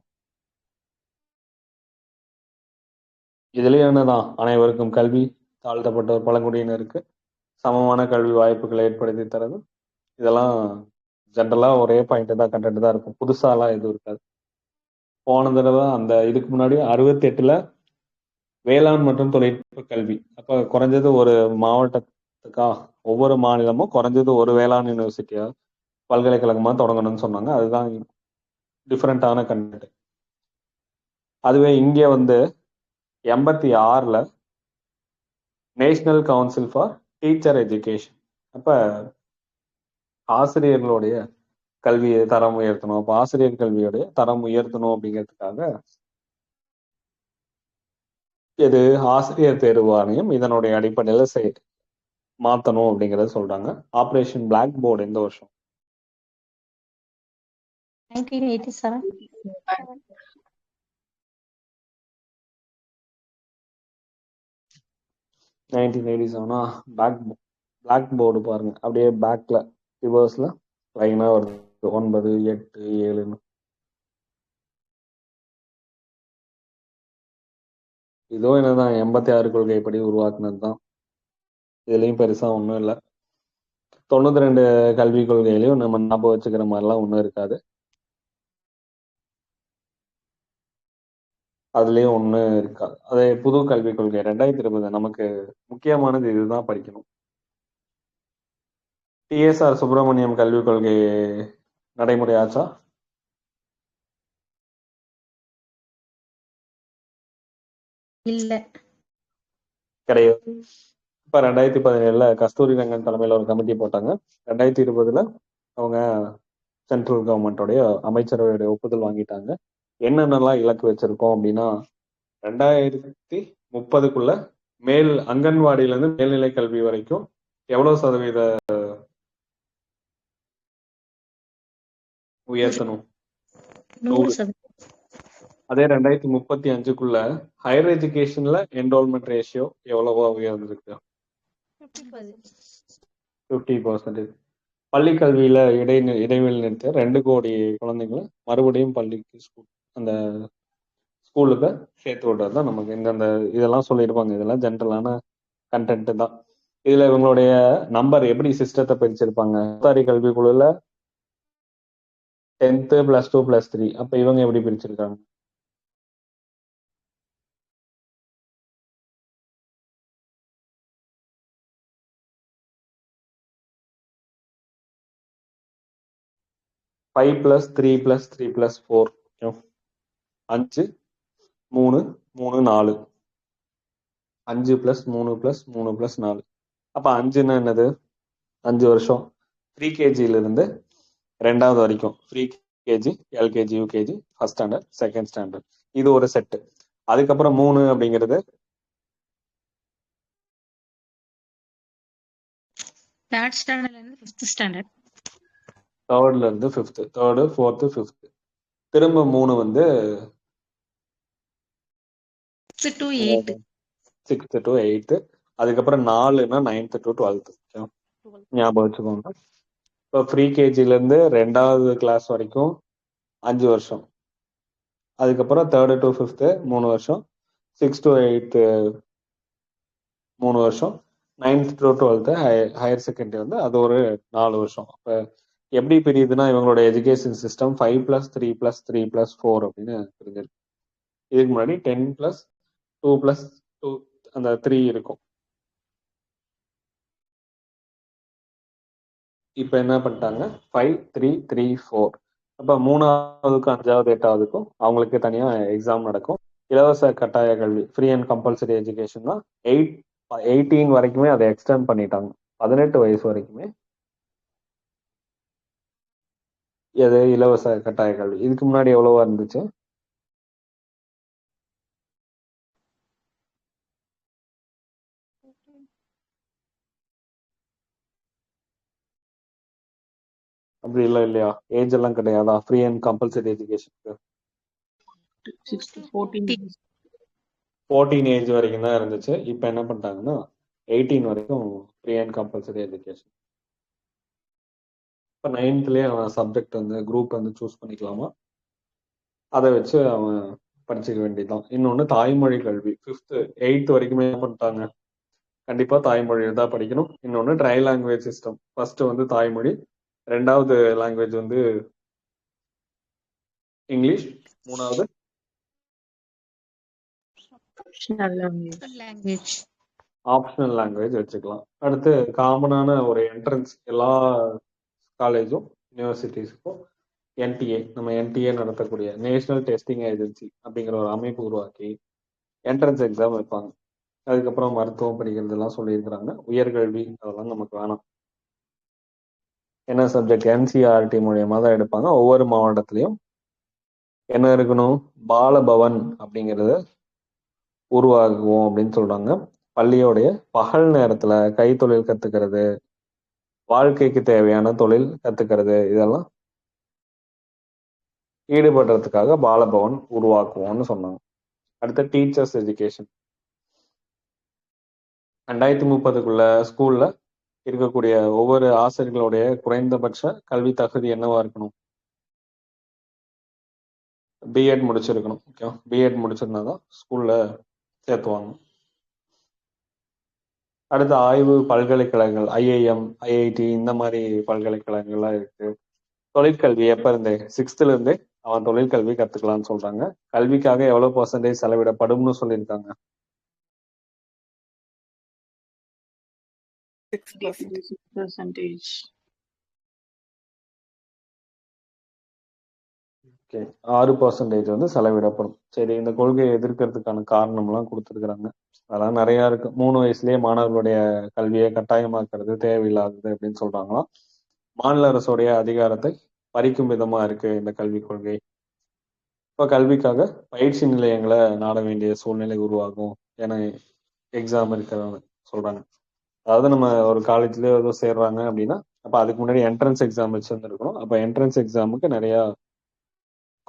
இதுலயும் என்னதான், அனைவருக்கும் கல்வி, தாழ்த்தப்பட்டோர் பழங்குடியினருக்கு சமமான கல்வி வாய்ப்புகளை ஏற்படுத்தி தரது. இதெல்லாம் ஜென்ரலா ஒரே பாயிண்ட் தான், கண்டென்ட் தான் இருக்கும், புதுசாலாம் எதுவும் இருக்காது. போன தடவை அந்த இதுக்கு முன்னாடி 68 வேளாண் மற்றும் தொழில்நுட்ப கல்வி, அப்ப குறைஞ்சது ஒரு மாவட்டத்துக்கா ஒவ்வொரு மாநிலமும் குறைஞ்சது ஒரு வேளாண் யூனிவர்சிட்டியா பல்கலைக்கழகமா தொடங்கணும்னு சொன்னாங்க. அதுதான் டிஃப்ரெண்டான கண்டென்ட். அதுவே இங்க வந்து 86 national council for teacher education. அப்ப ஆசிரியர்களுடைய கல்வியை தரம் உயர்த்தணும். அப்ப ஆசிரியர் கல்வியோடைய தரம் உயர்த்தணும் அப்படிங்கிறதுக்காக இது ஆசிரியர் தேர்வு ஆணையம் இதனுடைய அடிப்படையில மாத்தணும் அப்படிங்கறத சொல்றாங்க. ஆபரேஷன் பிளாக் போர்டு எந்த வருஷம்? 1987. 1987. பிளாக் போர்டு பாருங்க, அப்படியே பேக்ல ரிவர்ஸ்ல லைனா வருது, 9, 8, 7. இதோ என்னதான் 86 கொள்கைப்படி உருவாக்குனது தான். இதுலயும் பெருசா ஒன்றும் இல்லை. 92 கல்விக் கொள்கையிலையும் நம்ம ஞாபகம் வச்சுக்கிற மாதிரிலாம் ஒன்றும் இருக்காது. அதுலயும் ஒன்றும் இருக்காது. அதே புது கல்விக் கொள்கை 2020 நமக்கு முக்கியமானது இதுதான் படிக்கணும். டிஎஸ்ஆர் சுப்பிரமணியம் கல்விக் கொள்கை நடைமுறையாச்சா? இல்ல. கிடையாது. இப்ப 2017 கஸ்தூரி ரங்கன் தலைமையில ஒரு கமிட்டி போட்டாங்க. 2020 அவங்க சென்ட்ரல் கவர்மெண்டோடைய அமைச்சரவையுடைய ஒப்புதல் வாங்கிட்டாங்க. என்னென்னலாம் இலக்கு வச்சிருக்கோம் அப்படின்னா, 2030 மேல் அங்கன்வாடியில இருந்து மேல்நிலை கல்வி வரைக்கும் எவ்வளவு சதவீத உயர்த்தணும்? 100. அதே 2035 ஹையர் எஜுகேஷன்ல என்ரோல்மெண்ட் ரேஷியோ எவ்வளவோ உயர்ந்திருக்கு? 50%. பள்ளி கல்வியில இடைவெளி நிறுத்த 2 கோடி குழந்தைங்களை மறுபடியும் அந்த ஸ்கூலுக்கு சேர்த்து விடுறது தான் நமக்கு இந்தந்த இதெல்லாம் சொல்லியிருப்பாங்க. இதெல்லாம் ஜென்ரலான கண்டென்ட் தான். இதுல இவங்களுடைய நம்பர் எப்படி சிஸ்டத்தை பிரிச்சிருப்பாங்க, தாரி கல்வி குழுல 10th +2 +3. அப்ப இவங்க எப்படி பிரிச்சிருக்காங்க? ஃபைவ் + 3 + 3 + 4 5 3 3 4 5 + 3 + 3 + 4. அப்ப 5ன்னா என்னது? 5 வருஷம். ப்ரீ கேஜில இருந்து 2வது வரைக்கும் pre KG, LKG, UKG, first standard, second standard, இது ஒரு செட்டு. அதுக்கப்புறம் 3 அப்படிங்கிறது தேர்ட் ஸ்டாண்டர்ட்ல இருந்து ஃபிஃப்த் ஸ்டாண்டர்ட். தேர்ட்ல இருந்து ஃபிஃப்த், தேர்டு, ஃபோர்த்து, ஃபிஃப்த். திரும்ப 3 வந்து 6th to 8th. 6th to 8th. அதுக்கப்புறம் 4ன்னா 9th to 12th. ஞாபகம் வச்சுக்கோங்க. இப்போ ப்ரீ கேஜில இருந்து 2வது கிளாஸ் வரைக்கும் 5 வருஷம். அதுக்கப்புறம் 3rd to 5th 3 வருஷம், 6th to 8th 3 வருஷம், 9th to 12th higher secondary வந்து அது ஒரு 4 வருஷம். அப்ப எப்படி பிரியுதுன்னா இவங்களோட எஜுகேஷன் சிஸ்டம் 5 + 3 + 3 + 4 அப்படின்னு பிரிஞ்சிருக்கு. இதுக்கு முன்னாடி 10 + 2 + 2 அந்த 3 இருக்கும். இப்ப என்ன பண்ணிட்டாங்க, 5 3 3 4. அப்ப 3ஆவதுக்கும் 5வது 8ஆவதுக்கும் அவங்களுக்கு தனியா எக்ஸாம் நடக்கும். இலவச கட்டாய கல்வி, ஃப்ரீ அண்ட் கம்பல்சரி எஜுகேஷன் தான். 18 வரைக்குமே அதை எக்ஸ்டெண்ட் பண்ணிட்டாங்க. 18 வயசு வரைக்குமே எது இலவச கட்டாய கல்வி. இதுக்கு முன்னாடி எவ்வளவா இருந்துச்சு? அப்படி இல்லையா? ஏஜ் எல்லாம் கிடையாதா ஃப்ரீ அண்ட் கம்பல்சரி எஜுகேஷனுக்கு? 6 to 14. 14 ஏஜ் வரைக்கும் தான் இருந்துச்சு. இப்போ என்ன பண்ணிட்டாங்கன்னா 18 வரைக்கும் ஃப்ரீ அண்ட் கம்பல்சரி எஜுகேஷன். இப்போ 9th அவன் சப்ஜெக்ட் வந்து குரூப் வந்து சூஸ் பண்ணிக்கலாமா, அதை வச்சு அவன் படிச்சுக்க வேண்டியதுதான். இன்னொன்று தாய்மொழி கல்வி 5th 8th வரைக்குமே என்ன பண்ணிட்டாங்க, கண்டிப்பா தாய்மொழி தான் படிக்கணும். இன்னொன்று ட்ரை லாங்குவேஜ் சிஸ்டம். ஃபர்ஸ்ட் வந்து தாய்மொழி, 2வது லாங்குவேஜ் வந்து இங்கிலீஷ், 3வது language. ஆப்ஷனல் லாங்குவேஜ் வச்சுக்கலாம். அடுத்து காமனான ஒரு என்ட்ரன்ஸ் எல்லா காலேஜும் யூனிவர்சிட்டிஸுக்கும் என்டிஏ, நம்ம என்டிஏ நடத்தக்கூடிய நேஷனல் டெஸ்டிங் ஏஜென்சி அப்படிங்கிற ஒரு அமைப்பு உருவாக்கி என்ட்ரன்ஸ் எக்ஸாம் வைப்பாங்க. அதுக்கப்புறம் மருத்துவம் படிக்கிறதுலாம் சொல்லியிருக்கிறாங்க. உயர்கல்வி அதெல்லாம் நமக்கு வேணாம். என்ன சப்ஜெக்ட் என்சிஆர்டி மூலியமா தான் எடுப்பாங்க. ஒவ்வொரு மாவட்டத்திலையும் என்ன இருக்கணும், பாலபவன் அப்படிங்கிறத உருவாக்குவோம் அப்படின்னு சொல்றாங்க. பள்ளியோடைய பகல் நேரத்துல கைத்தொழில் கத்துக்கிறது, வாழ்க்கைக்கு தேவையான தொழில் கத்துக்கிறது, இதெல்லாம் ஈடுபடுறதுக்காக பாலபவன் உருவாக்குவோம்னு சொன்னாங்க. அடுத்து டீச்சர்ஸ் எஜுகேஷன். 2030க்குள்ள ஸ்கூல்ல இருக்கக்கூடிய ஒவ்வொரு ஆசிரியர்களுடைய குறைந்தபட்ச கல்வி தகுதி என்னவா இருக்கணும்? பிஎட் முடிச்சிருக்கணும். ஓகே, பிஎட் முடிச்சிருந்தாதான் ஸ்கூல்ல சேர்த்துவாங்க. அடுத்து ஆய்வு பல்கலைக்கழகங்கள், ஐஐஎம், ஐஐடி, இந்த மாதிரி பல்கலைக்கழகங்கள்லாம் இருக்கு. தொழிற்கல்வி எப்ப இருந்தே 6th இருந்தே அவன் தொழிற்கல்வி கத்துக்கலாம்னு சொல்றாங்க. கல்விக்காக எவ்வளவு % செலவிடப்படும்னு சொல்லியிருக்காங்க? 6%. ஓகே, 6% வந்து செலவிடப்படும். சரி, இந்த கொள்கையை எதிர்க்கிறதுக்கான காரணம்லாம் கொடுத்துருக்குறாங்க. அதெல்லாம் நிறைய இருக்கு. 3 வயசுலயே மாணவர்களுடைய கல்வியை கட்டாயமாக்குறது தேவையில்லாதது அப்படின்னு சொல்றாங்களாம். மாநில அரசுடைய அதிகாரத்தை பறிக்கும் விதமா இருக்கு இந்த கல்விக் கொள்கை. இப்போ கல்விக்காக பயிற்சி நிலையங்களை நாட வேண்டிய சூழ்நிலை உருவாகும் என எக்ஸாம் இருக்கிறவங்க சொல்றாங்க. அதாவது நம்ம ஒரு காலேஜ்ல ஏதோ சேர்றாங்க அப்படின்னா அப்ப அதுக்கு முன்னாடி என்ட்ரன்ஸ் எக்ஸாம் வச்சிருந்துருக்கணும். அப்ப என்ட்ரன்ஸ் எக்ஸாமுக்கு நிறைய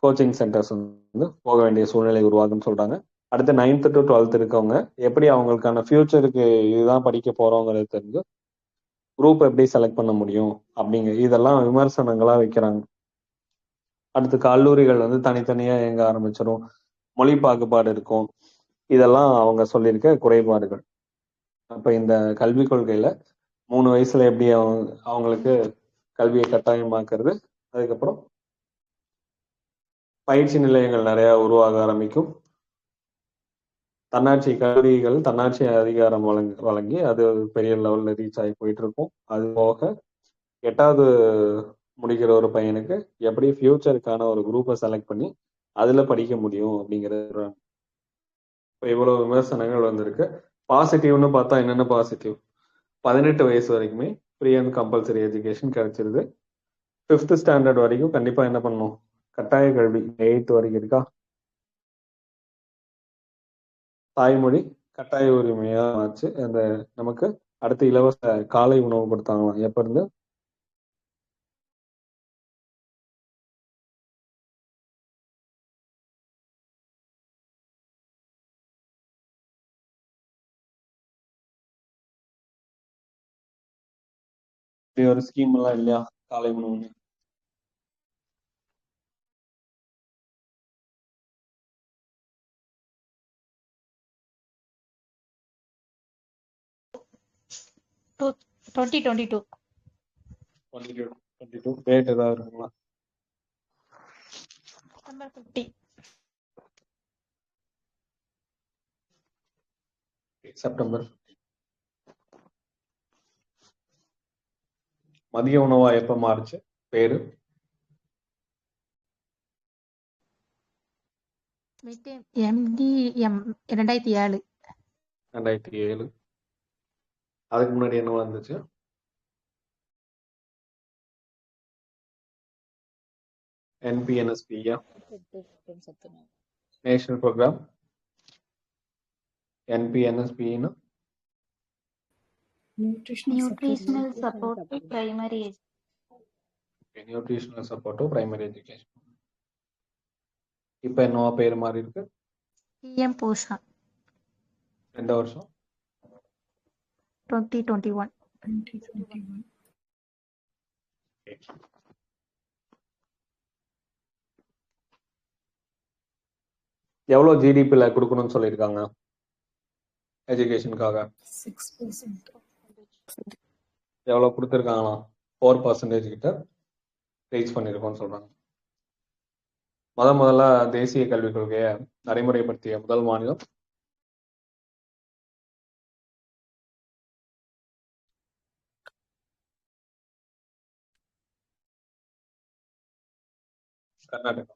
கோச்சிங் சென்டர்ஸ் வந்து போக வேண்டிய சூழ்நிலை உருவாகுன்னு சொல்றாங்க. அடுத்து 9th to 12th இருக்கவங்க எப்படி அவங்களுக்கான ஃபியூச்சருக்கு இதுதான் படிக்க போறோங்கிறது தெரிஞ்சு குரூப் எப்படி செலக்ட் பண்ண முடியும் அப்படிங்க இதெல்லாம் விமர்சனங்களா வைக்கிறாங்க. அடுத்து கல்லூரிகள் வந்து தனித்தனியா இயங்க ஆரம்பிச்சிடும், மொழி பாகுபாடு இருக்கும். இதெல்லாம் அவங்க சொல்லியிருக்க குறைபாடுகள். அப்ப இந்த கல்விக் கொள்கையில 3 வயசுல எப்படி அவங்களுக்கு கல்வியை கட்டாயமாக்குறது, அதுக்கப்புறம் பயிற்சி நிலையங்கள் நிறைய உருவாக ஆரம்பிக்கும், தன்னாட்சி கல்லூரிகள் தன்னாட்சி அதிகாரம் வழங்கி அது பெரிய லெவல்ல ரீச் ஆகி போயிட்டு இருக்கும். அது போக 8வது முடிக்கிற ஒரு பையனுக்கு எப்படி ஃபியூச்சருக்கான ஒரு குரூப்பை செலக்ட் பண்ணி அதுல படிக்க முடியும் அப்படிங்கிறது. இப்போ இவ்வளவு விமர்சனங்கள் வந்திருக்கு. பாசிட்டிவ்னு பார்த்தா என்னென்ன பாசிட்டிவ்? 18 வயசு வரைக்குமே ஃப்ரீ அண்ட் கம்பல்சரி எஜுகேஷன் கிடைச்சிருது. 5th ஸ்டாண்டர்ட் வரைக்கும் கண்டிப்பா என்ன பண்ணணும், கட்டாய கல்வி. 8th வரைக்கும் இருக்கா, தாய்மொழி கட்டாய உரிமையா ஆச்சு. அந்த நமக்கு அடுத்து இலவச காலை உணவு கொடுத்தாங்களாம். எப்ப இருந்து? இப்படி ஒரு ஸ்கீம் எல்லாம் இல்லையா காலை உணவுன்னு? Two 2022. 22 டேட் ஏதாவது இருக்குங்களா? September 50. செப்டம்பர். மதிய உணவா எப்ப மாறுச்சு பேரு? MDM 2007. 2007. அதுக்கு முன்னாடி என்னவா இருந்துச்சு? NPNSP-யா? National programme. NPNSP-னா Nutritional support to primary nutritional support to primary education. இப்போ என்னவா பேர் மாறி இருக்கு? PM Posha எந்த வருஷம்? 2021. 2021. எவ்வளவு ஜிடிபில கொடுக்கணும்னு சொல்லியிருக்காங்க எஜுகேஷனுக்காக? 6%. எவ்வளவு கொடுத்துருக்காங்களாம்? 4% கிட்ட ரீச் பண்ணியிருக்கோம்னு சொல்றாங்க. முதல்ல தேசிய கல்விக் கொள்கையை நடைமுறைப்படுத்திய முதல் மாநிலம் கர்நாடகா.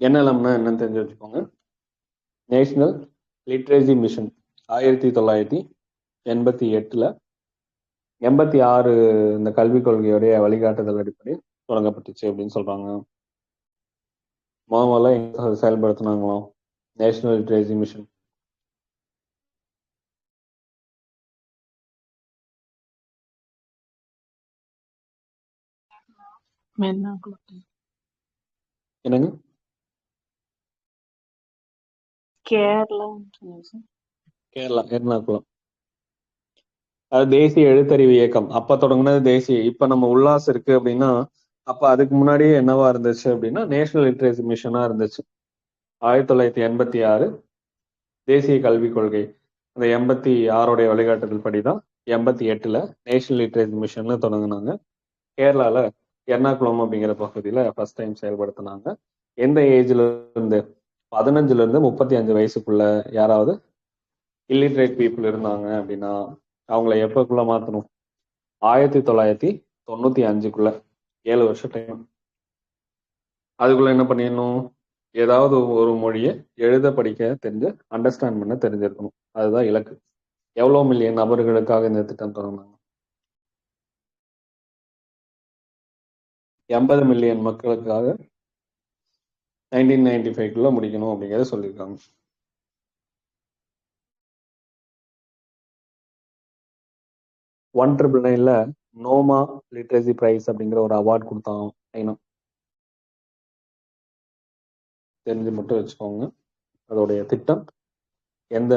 NLMனா என்னன்னு தெரிஞ்சு வச்சுக்கோங்க. நேஷனல் லிட்ரேசி மிஷன் 1988ல 86 இந்த கல்விக் கொள்கையுடைய வழிகாட்டுதல் அடிப்படை தொடங்கப்பட்டுச்சு அப்படின்னு சொல்றாங்க. முதல்ல எங்க செயல்படுத்தினாங்களாம் நேஷனல் லிட்ரேசி மிஷன்? என்னங்க? கேரளா. எர்ணாகுளம். அது தேசிய எழுத்தறிவு இயக்கம் அப்ப தொடங்கினது. தேசிய இப்ப நம்ம உல்லாஸ் இருக்கு அப்படின்னா அப்ப அதுக்கு முன்னாடியே என்னவா இருந்துச்சு அப்படின்னா நேஷனல் லிட்ரேசி மிஷனா இருந்துச்சு. 1986 தேசிய கல்விக் கொள்கை அந்த 86 வழிகாட்டுதல் படிதான் 88ல நேஷனல் லிட்ரேசி மிஷன்ல தொடங்கினாங்க. கேரளால எர்ணாகுளம் அப்படிங்கிற பகுதியில ஃபர்ஸ்ட் டைம் செயல்படுத்தினாங்க. எந்த ஏஜ்ல இருந்து? 15ல இருந்து 35 வயசுக்குள்ள யாராவது இல்லிட்ரேட் பீப்புள் இருந்தாங்க அப்படின்னா அவங்கள எப்பக்குள்ள மாத்தணும்? 1995க்குள்ள. 7 வருஷம் டைம். அதுக்குள்ள என்ன பண்ணிடணும்? ஏதாவது ஒரு மொழியை எழுத படிக்க தெரிஞ்சு அண்டர்ஸ்டாண்ட் பண்ண தெரிஞ்சிருக்கணும். அதுதான் இலக்கு. எவ்வளவு மில்லியன் நபர்களுக்காக இந்த திட்டம் தொடங்கினாங்க? 80 மில்லியன் மக்களுக்காக 1995க்குள்ள முடிக்கணும் அப்படிங்கிறத சொல்லியிருக்காங்க. 1999ல நோமா லிட்ரேசி பிரைஸ் அப்படிங்கிற ஒரு அவார்ட் கொடுத்தாங்க. தெரிஞ்சு மட்டும் வச்சுக்கோங்க. அதோடைய திட்டம் எந்த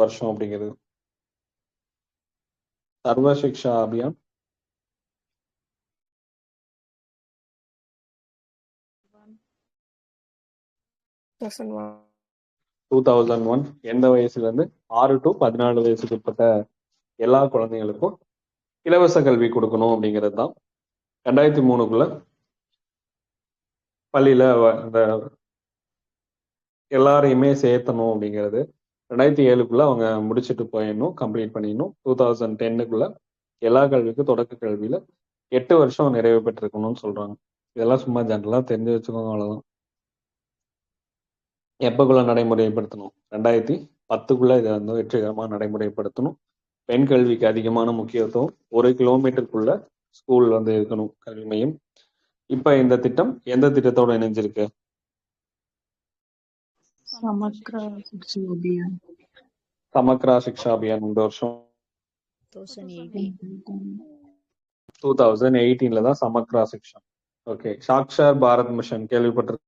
வருஷம் அப்படிங்கிறது. சர்வ சிக்ஷா அபியான் 2001 எந்த வயசுல இருந்து 6 to 14 வயசுக்கு உட்பட்ட எல்லா குழந்தைங்களுக்கும் இலவச கல்வி கொடுக்கணும் அப்படிங்கிறது தான். 2003க்குள்ள பள்ளியில இந்த எல்லாரையுமே சேர்த்தணும் அப்படிங்கிறது. 2007க்குள்ள அவங்க முடிச்சுட்டு போயிடணும், கம்ப்ளீட் பண்ணிடணும். 2010க்குள்ள எல்லா கல்விக்கும் தொடக்க கல்வியில 8 வருஷம் நிறைவு பெற்றிருக்கணும்னு சொல்றாங்க. இதெல்லாம் சும்மா ஜென்ரலா தெரிஞ்சு வச்சுக்கோங்க, அவ்வளவுதான். எப்பக்குள்ள நடைமுறைப்படுத்தணும்? 2010க்குள்ள இதை வந்து வெற்றிகரமா நடைமுறைப்படுத்தணும். பெண் கல்விக்கு அதிகமான முக்கியத்துவம். 1 கிலோமீட்டருக்குள்ள ஸ்கூல் வந்து இருக்கணும், கல்வி மையம். இப்ப இந்த திட்டம் எந்த திட்டத்தோட இணைஞ்சிருக்கு? சமக்ரா சிக்ஷா அபியான். சமக்ரா சிக்ஷா அபியான் இந்த வருஷம் 2018ல தான் சமக்ரா சிக்ஷா. ஓகே, சாக்ஷர் பாரத் மிஷன் கேள்விப்பட்டிருக்க?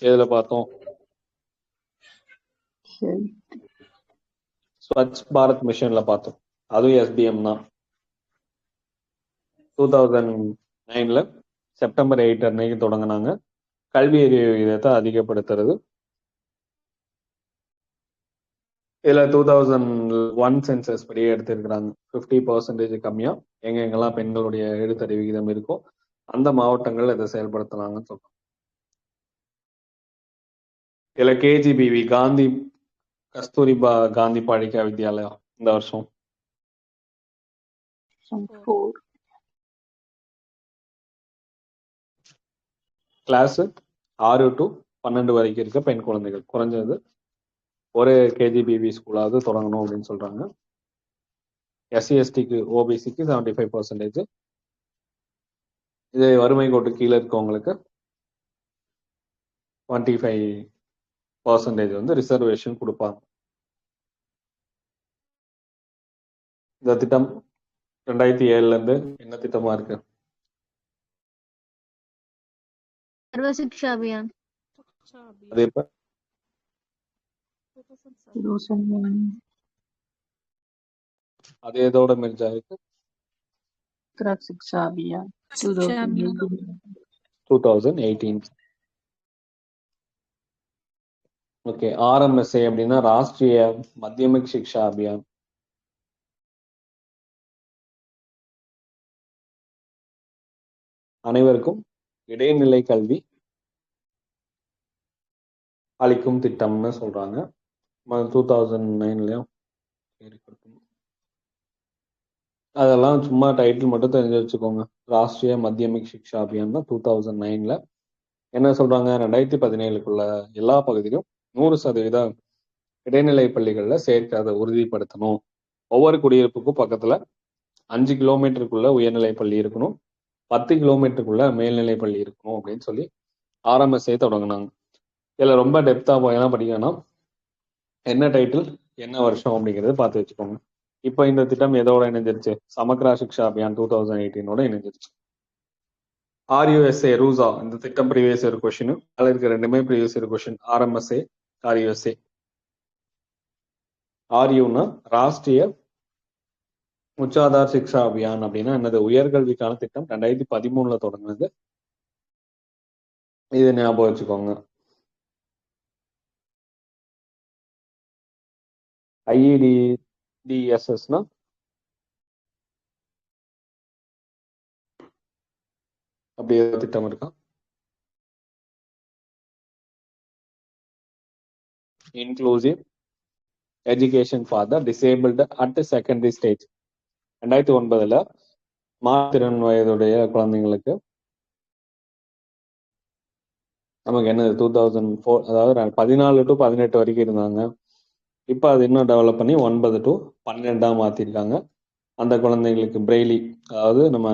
எதுல பார்த்தோம்? ஸ்வச் பாரத் மிஷன்ல பார்த்தோம். அதுவும் SBM தான். 2009ல செப்டம்பர் 8 அன்னைக்கு தொடங்கினாங்க. கல்வி அறிவு விகிதத்தை அதிகப்படுத்துறது. இதுல 2001 சென்சஸ் படியே எடுத்திருக்கிறாங்க. 50% கம்மியா எங்கெங்கெல்லாம் பெண்களுடைய எழுத்தறிவு விகிதம் இருக்கோ அந்த மாவட்டங்கள் இதை செயல்படுத்தலாங்கன்னு சொல்றாங்க. இதுல KGBV காந்தி கஸ்தூரிபா காந்தி பாலிகா வித்யாலயா இந்த வருஷம் 4. கிளாஸ் 6 to 12 வரைக்கும் இருக்க பெண் குழந்தைகள் குறைஞ்சது ஒரு KGBV ஸ்கூலாவது தொடங்கணும் அப்படின்னு சொல்றாங்க. SC/STக்கு OBCக்கு 75%. இது வறுமை கோட்டு கீழே இருக்கவங்களுக்கு 25% வந்து ரிசர்வேஷன் கொடுப்பாங்க. இந்த திட்டம் 2007ல இருந்து என்ன திட்டமா இருக்கு? சர்வ சிக்ஷா அபியான். அது எப்ப? 2001. அது எதோட மெர்ஜ் ஆயிருக்கு? சமக்ரா சிக்ஷா அபியான் 2018. ஓகே, RMSA அப்படின்னா ராஷ்டிரிய மத்தியமிக் சிக்ஷா அபியான். அனைவருக்கும் இடைநிலை கல்வி அளிக்கும் திட்டம்னு சொல்றாங்க. 2009லயும் அதெல்லாம் சும்மா டைட்டில் மட்டும் தெரிஞ்சு வச்சுக்கோங்க. ராஷ்டிரிய மத்தியமிக் சிக்ஷா அபியான் தான் 2009ல. என்ன சொல்றாங்க? 2017க்குள்ள எல்லா பகுதியிலும் 100% இடைநிலை பள்ளிகள்ல சேர்க்காத உறுதிப்படுத்தணும். ஒவ்வொரு குடியிருப்புக்கும் பக்கத்துல 5 கிலோமீட்டருக்குள்ள உயர்நிலை பள்ளி இருக்கணும், 10 கிலோமீட்டருக்குள்ள மேல்நிலை பள்ளி இருக்கணும் அப்படின்னு சொல்லி RMSA தொடங்கினாங்க. இதுல ரொம்ப டெப்தா போயெல்லாம் படிக்கணும். என்ன டைட்டில், என்ன வருஷம் அப்படிங்கறது பார்த்து வச்சுக்கோங்க. இப்ப இந்த திட்டம் எதோட இணைஞ்சிருச்சு? சமக்ரா சிக்ஷா அபியான் 2018ஓட இணைஞ்சிருச்சு. RUSA ரூசா இந்த திட்டம் ப்ரீவியஸ் இயர் கொஸ்டின். அதுல இருக்க ரெண்டுமே previous year question. RMSA RUSA. RUனா ராஷ்டிரிய உச்சாதார் சிக்ஷா அபியான் அப்படின்னா என்னது? உயர்கல்விக்கான திட்டம் 2013ல தொடங்கினது. இது ஞாபகம் வச்சுக்கோங்க. IEDSSனா அப்படி ஏதாவது திட்டம் இருக்கா? Inclusive education for the disabled at secondary stage. 2009ல மாற்றுத்திறன் வயதுடைய குழந்தைங்களுக்கு நமக்கு என்னது 2004, அதாவது 14 to 18 வரைக்கும் இருந்தாங்க. இப்போ அது இன்னும் டெவலப் பண்ணி 9 to 12 மாத்திருக்காங்க. அந்த குழந்தைங்களுக்கு பிரெய்லி, அதாவது நம்ம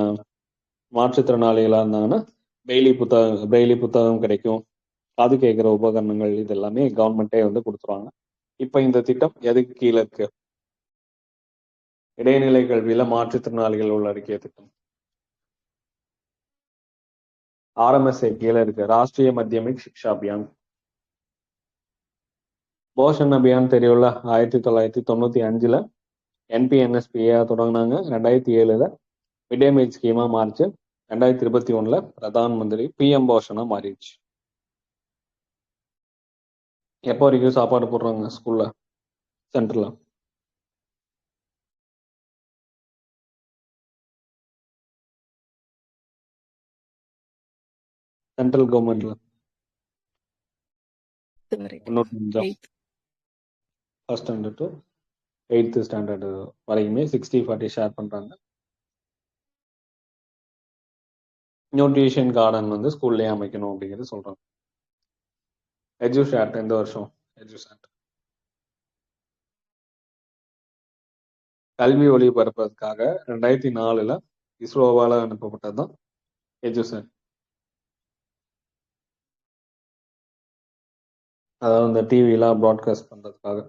மாற்றுத்திறனாளிகளா இருந்தாங்கன்னா பிரெய்லி புத்தகம் கிடைக்கும், காது கேட்கிற உபகரணங்கள், இது எல்லாமே கவர்மெண்டே வந்து கொடுத்துருவாங்க. இப்ப இந்த திட்டம் எதுக்கு கீழே இருக்கு? இடைநிலை கல்வியில மாற்றுத்திறனாளிகள் உள்ளடக்கிய திட்டம். ஆர்எம்எஸ்ஐ கீழே இருக்கு, ராஷ்டிரிய மத்தியமிக் சிக்ஷா அபியான். போஷன் அபியான் தெரியும்ல, 1995 என்பிஎன்எஸ்பிஏ தொடங்கினாங்க. 2007 மிட் டே மீல் ஸ்கீமா மாறிச்சு. 2021 பிரதான் மந்திரி பிஎம் போஷனா மாறிடுச்சு. எப்போ வரைக்கும் சாப்பாடு போடுறாங்க ஸ்கூல்ல, சென்டர்ல? சென்ட்ரல் கவர்மெண்ட்ல first standard to 8th standard வரைக்குமே 60-40 ஷேர் பண்றாங்க. நியூட்ரிஷன் கார்டன் வந்து ஸ்கூல்லேயே அமைக்கணும் அப்படிங்கிறது சொல்றாங்க. எஜுசாட் எந்த வருஷம்? எஜுசாட் கல்வி ஒளிபரப்புறதுக்காக 2004 இஸ்ரோவால அனுப்பப்பட்டது தான் எஜுசாட். அதாவது இந்த டிவிலாம் ப்ராட்காஸ்ட் பண்றதுக்காக.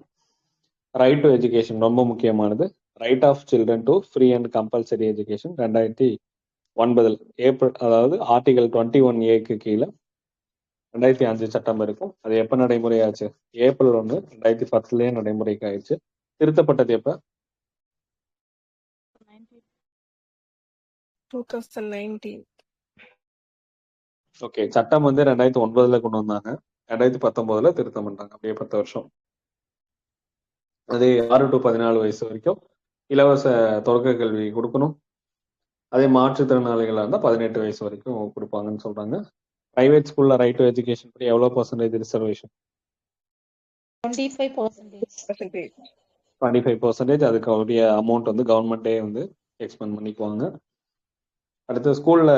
ரைட் டு எஜுகேஷன் ரொம்ப முக்கியமானது. Right of children to free and compulsory education 2009 April, அதாவது ஆர்டிகல் 21A கீழே 2005 சட்டம் இருக்கும். அது எப்ப நடைமுறையாச்சு? ஏப்ரல் 1, 2010 நடைமுறைக்கு ஆயிடுச்சு. திருத்தப்பட்டது எப்ப? 2019. ஓகே, சட்டம் வந்து 2009 கொண்டு வந்தாங்க. 2019 திருத்தம் பண்ணாங்க. அப்படியே 10 வருஷம். அதே 6 to 14 வயசு வரைக்கும் இலவச தொடக்க கல்வி கொடுக்கணும். அதே மாற்றுத்திறனாளிகளா இருந்தா 18 வயசு வரைக்கும் கொடுப்பாங்கன்னு சொல்றாங்க. பிரைவேட் ஸ்கூல்ல ரைட் டு எஜுகேஷன் படி எவ்வளவு பர்சன்டேஜ் ரிசர்வேஷன்? 25%. 25%. அதுக்கு அவருடைய அமௌண்ட் வந்து கவர்மெண்டே வந்து எக்ஸ்பெண்ட் பண்ணிக்குவாங்க. அடுத்து ஸ்கூல்ல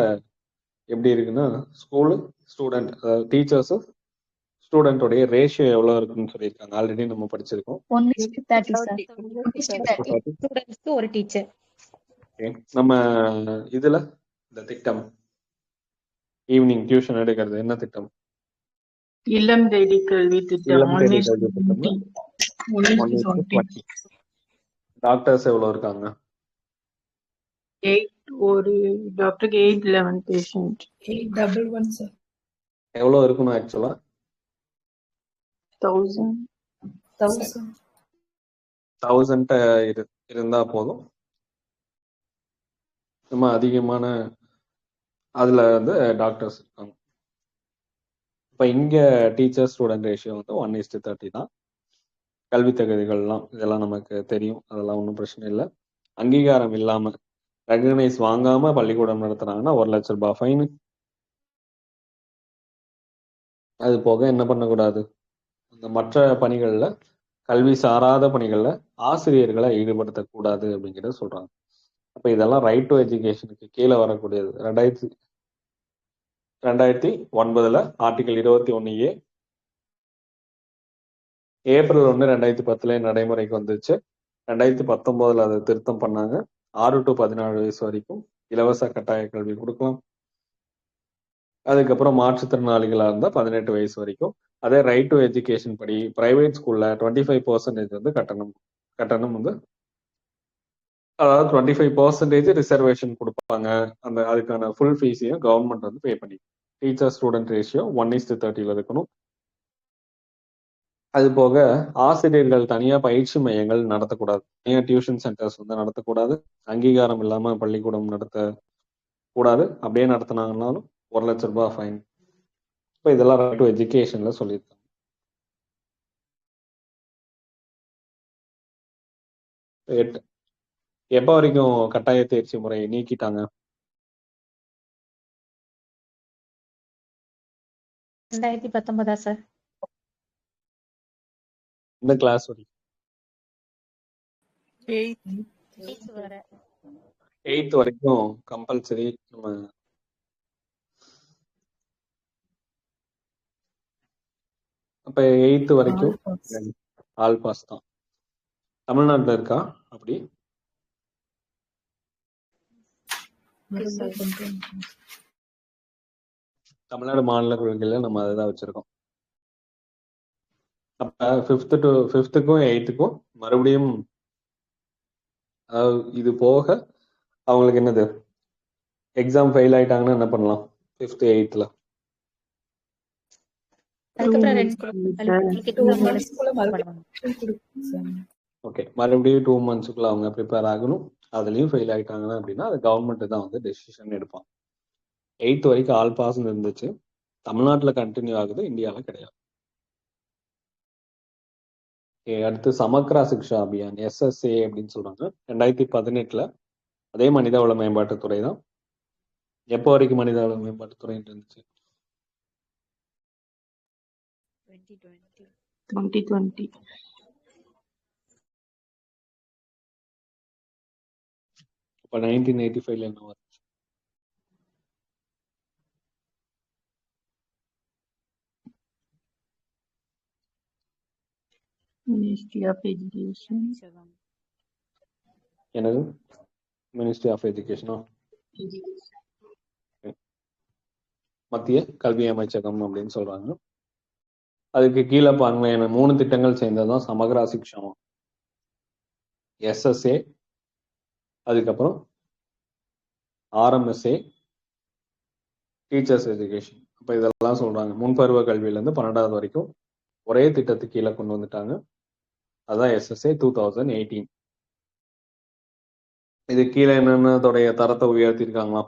எப்படி இருக்குன்னா, ஸ்கூலு ஸ்டூடெண்ட், அதாவது டீச்சர்ஸ் ஸ்டூடெண்டோடைய ரேஷியோ எவ்வளவு இருக்குன்னு சொல்லியிருக்காங்க. ஆல்ரெடி நம்ம படிச்சிருக்கோம். 1:30 sir. 1:30. ஸ்டூடெண்ட்ஸ்க்கு ஒரு டீச்சர். Okay. நம்ம இதுல இந்த திட்டம் ஈவினிங் டியூஷன் எடுக்கிறது என்ன திட்டம்? இல்லம் தேடி கல்வி திட்டம் இல்லம் தேடி 1:20. கல்வி திட்டம்னா 1:20. டாக்டர்ஸ் எவ்வளவு இருக்காங்க? 8 ஒரு டாக்டருக்கு 811 பேஷண்ட். 811 sir. எவ்வளவு இருக்கணும் ஆக்சுவலா? 1000 இருந்தா போதும். நம்ம அதிகமான அதுல வந்து டாக்டர்ஸ் இருக்காங்க. இப்ப இங்க டீச்சர் ஸ்டூடெண்ட் ரேஷியோ வந்து 1:30 தான். கல்வி தகுதிகள்லாம் இதெல்லாம் நமக்கு தெரியும், அதெல்லாம் ஒன்றும் பிரச்சனை இல்லை. அங்கீகாரம் இல்லாம ரெகனைஸ் வாங்காம பள்ளிக்கூடம் நடத்துறாங்கன்னா 1 லட்ச ரூபாய் ஃபைன். அது போக என்ன பண்ணக்கூடாது, அந்த மற்ற பணிகள்ல, கல்வி சாராத பணிகள்ல ஆசிரியர்களை ஈடுபடுத்தக்கூடாது அப்படிங்கிறத சொல்றாங்க. அப்ப இதெல்லாம் ரைட் டு எஜுகேஷனுக்கு கீழே வரக்கூடியது. 2009 ஆர்டிகல் 21A ஏப்ரல் 1, 2010 நடைமுறைக்கு வந்துச்சு. 2019 அதை திருத்தம் பண்ணாங்க. 6 to 14 வயசு வரைக்கும் இலவச கட்டாய கல்வி கொடுக்கலாம். அதுக்கப்புறம் மாற்றுத்திறனாளிகளா இருந்தா 18 வயசு வரைக்கும். அதே ரைட் டு எஜுகேஷன் படி பிரைவேட் ஸ்கூல்ல 25% வந்து கட்டணம் வந்து, அதாவது 25% ரிசர்வேஷன் கொடுப்பாங்க. அந்த அதுக்கான ஃபுல் ஃபீஸையும் கவர்மெண்ட் வந்து பே பண்ணி. டீச்சர் ஸ்டூடெண்ட் ரேஷியோ 1:30 இருக்கணும். அது போக ஆசிரியர்கள் தனியா பயிற்சி மையங்கள் நடத்தக்கூடாது. தனியா டியூஷன் சென்டர்ஸ் வந்து நடத்தக்கூடாது. அங்கீகாரம் இல்லாம பள்ளிக்கூடம் நடத்த கூடாது. அப்படியே நடத்தினாங்கன்னாலும் 1 லட்ச ரூபாய் ஃபைன். இப்போ இதெல்லாம் ரைட் டு எஜுகேஷன்ல சொல்லியிருக்காங்க. எப்ப வரைக்கும் கட்டாய தேர்ச்சி முறை நீக்கிட்டாங்க? 2019 சார். இந்த கிளாஸ் வரைக்கும் 8th வரைக்கும் கம்பல்சரி. நம்ம அப்ப 8th வரைக்கும் ஆல் பாஸ் தான். தமிழ்நாட்டுல இருக்கா அப்படி? தமிழ்நாடு மாநில கொள்கையில நம்ம அதுதான் வச்சிருக்கோம். அப்ப 5th-க்கும் 8th-க்கும் மறுபடியும், அதாவது இது போக அவங்களுக்கு என்னது, எக்ஸாம் ஃபெயில் ஆயிட்டாங்கன்னா என்ன பண்ணலாம்? 5th 8th அதுக்கப்புறம் Two 2 months months போல பண்ணுவாங்க. ஓகே, மறுபடியும் 2 monthsக்குள்ள அவங்க ப்ரிப்பேர் ஆகணும். அதுலயும் ஃபெயில் ஆயிட்டாங்கன்னா அப்படின்னா அது கவர்மெண்ட் தான் வந்து டெசிஷன் எடுப்பான். 8th வரைக்கும் ஆல் பாஸ் இருந்துச்சு. தமிழ்நாட்டுல கண்டினியூ ஆகுது, இந்தியால கிடையாது. அடுத்து சமக்ரா சிக்ஷா அபியான் SSA அப்படின்னு சொல்றாங்க. 2018 அதே மனிதவள மேம்பாட்டுத்துறை தான். எப்போ வரைக்கும் மனிதவள மேம்பாட்டுத்துறை இருந்துச்சு? 2020. இப்போ 1985 என்ன வரும்? Ministry of Education. என்னது? மினிஸ்ட்ரி ஆஃப் எஜுகேஷனா? மத்திய கல்வி அமைச்சகம் அப்படின்னு சொல்றாங்க. அதுக்கு கீழே பாருங்க 3 திட்டங்கள் சேர்ந்ததுதான் சமக்ரா சிக்ஷா. SSA, அதுக்கப்புறம் RMSA, டீச்சர்ஸ் எஜுகேஷன். அப்ப இதெல்லாம் சொல்றாங்க முன்பருவ கல்வியில இருந்து 12வது வரைக்கும் ஒரே திட்டத்துக்கு கீழே கொண்டு வந்துட்டாங்க. அதான் SSA 2018. இது கீழே என்னென்னதோடைய தரத்தை உயர்த்திருக்காங்களா?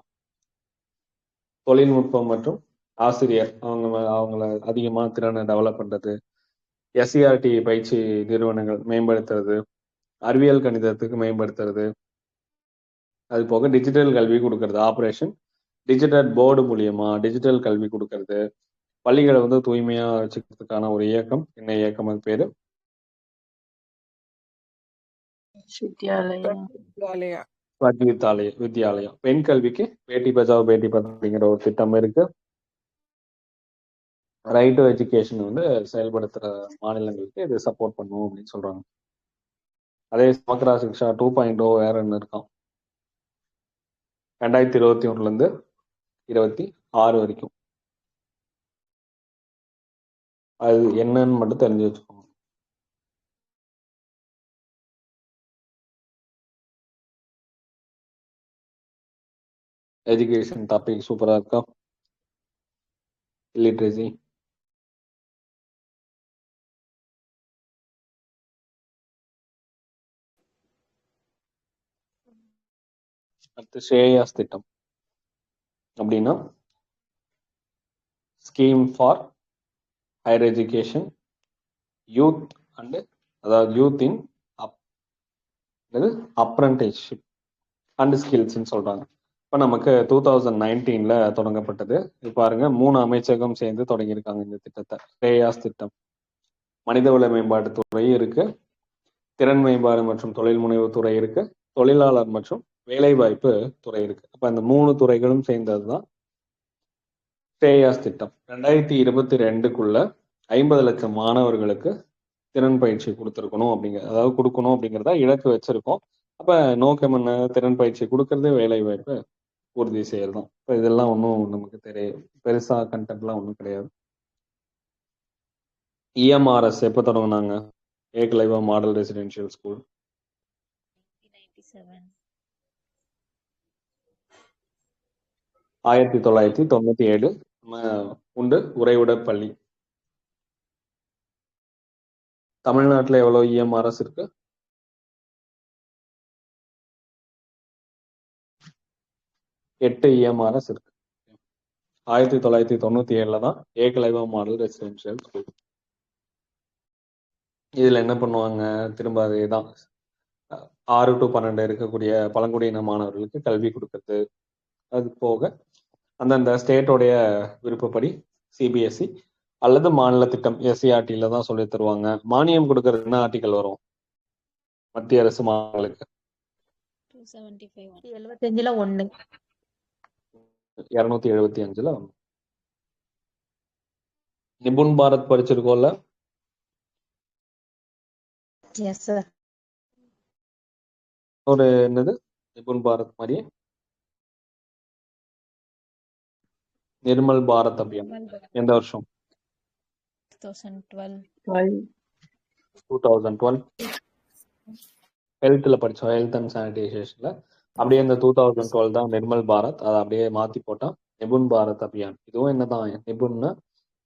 தொழில்நுட்பம் மற்றும் ஆசிரியர் அவங்கள அதிகமா திறனை டெவலப் பண்றது, SCRT பயிற்சி நிறுவனங்கள் மேம்படுத்துறது, அறிவியல் கணிதத்துக்கு மேம்படுத்துறது, அது போக டிஜிட்டல் கல்வி கொடுக்கறது, ஆபரேஷன் டிஜிட்டல் போர்டு மூலியமா டிஜிட்டல் கல்வி கொடுக்கறது, பள்ளிகளை வந்து தூய்மையா வச்சுக்கிறதுக்கான ஒரு இயக்கம். என்ன இயக்கம்? அது பேரு Vidyalaya. வித்யாலயா. பெண் கல்விக்கு பேட்டி பச்சாவ் பேட்டி பச்சாவ் அப்படிங்கிற ஒரு திட்டம் இருக்கு. ரைட் டு எஜுகேஷன் வந்து செயல்படுத்துற மாநிலங்களுக்கு இது சப்போர்ட் பண்ணும் அப்படின்னு சொல்றாங்க. அதே சமக்ரா சிக்ஷா 2.0 வேற என்ன இருக்கான்? 2021 26 வரைக்கும். அது என்னன்னு மட்டும் தெரிஞ்சு வச்சுக்கோங்க. எஜுகேஷன் டாபிக் சூப்பரா இருக்கா? லிட்ரேசி அடுத்து ஸ்ரேயாஸ் திட்டம் அப்படின்னா scheme for higher education youth and அதாவது யூத் இன் அப்ரண்டிஸ்ஷிப் அண்ட் ஸ்கில்ஸ்ன்னு சொல்றாங்க. இப்போ நமக்கு 2019 தொடங்கப்பட்டது. இது பாருங்க 3 அமைச்சகம் சேர்ந்து தொடங்கியிருக்காங்க இந்த திட்டத்தை. ஸ்ரேயாஸ் திட்டம். மனிதவள மேம்பாட்டு துறை இருக்கு, திறன் மேம்பாடு மற்றும் தொழில் முனைவு துறை இருக்கு, தொழிலாளர் மற்றும் வேலைவாய்ப்பு துறை இருக்கு. அப்ப இந்த 3 துறைகளும் சேர்ந்ததுதான் ஸ்ரேயாஸ் திட்டம். 2022 50 லட்சம் மாணவர்களுக்கு திறன் பயிற்சி கொடுத்துருக்கணும் அதாவது கொடுக்கணும் அப்படிங்கிறதா இலக்கு வச்சிருக்கோம். அப்ப நோக்கம் என்ன? திறன் பயிற்சி கொடுக்கறது, வேலை வாய்ப்பை உறுதி செய்யறதும். இப்போ இதெல்லாம் ஒன்றும் நமக்கு தெரியும், பெருசா கண்டென்ட்லாம் ஒன்றும் கிடையாது. EMRS எப்போ தொடங்கினாங்க? ஏகலைவா மாடல் ரெசிடென்ஷியல் ஸ்கூல் 1997 உண்டு. உறைவிடர் பள்ளி. தமிழ்நாட்டில் எவ்வளவு EMRS இருக்கு? 8 EMRS இருக்கு. 1997 தான் ஏகலைவா மாடல் ரெசிடென்ஷியல் ஸ்கூல். இதுல என்ன பண்ணுவாங்க? திரும்ப அதேதான் 6 to 12 இருக்கக்கூடிய பழங்குடியின மாணவர்களுக்கு கல்வி கொடுக்கறது. அது போக அந்தந்த ஸ்டேட்டோடைய விருப்பப்படி CBSE அல்லது மாநில திட்டம் SCRT தான் சொல்லி தருவாங்க. மானியம் கொடுக்கறது என்ன ஆர்டிக்கல் வரும்? மத்திய அரசு மாநிலங்களுக்கு 275 1. 275 நிபுன் பாரத் படிச்சிருக்கோம்ல? Yes sir. ஒரு என்னது நிபுன் பாரத் மாதிரியே நிர்மல் பாரத் அபியான் எந்த வருஷம்? 2012 ஹெல்த்ல படிச்சோம், ஹெல்த் அண்ட் சானிடைசேஷன்ல. அப்படியே இந்த 2012 தான் நிர்மல் பாரத். அதை அப்படியே மாத்தி போட்டா நிபுன் பாரத் அபியான். இதுவும் என்னதான் நிபுன்னா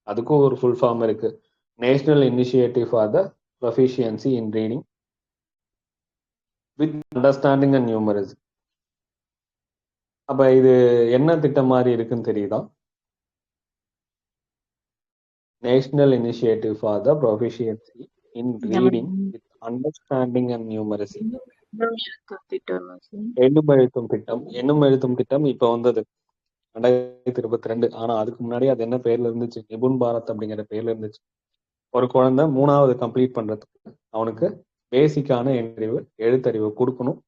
அதுக்கும் ஒரு ஃபுல் ஃபார்ம் இருக்கு. National initiative for the proficiency in reading with understanding and numeracy. அப்ப இது என்ன திட்டம் மாதிரி இருக்குன்னு தெரியுதா? National initiative for the proficiency in reading with understanding and numeracy. எண்ணும் எழுத்தும் திட்டம் இப்ப வந்தது 2022. ஆனா அதுக்கு முன்னாடி அது என்ன பேர்ல இருந்துச்சு? நிபுன் பாரத் அப்படிங்கிற பேர்ல இருந்துச்சு. ஒரு குழந்தை 3வது கம்ப்ளீட் பண்றதுக்கு அவனுக்கு பேசிக்கான எண்ணறிவு எழுத்தறிவு கொடுக்கணும்.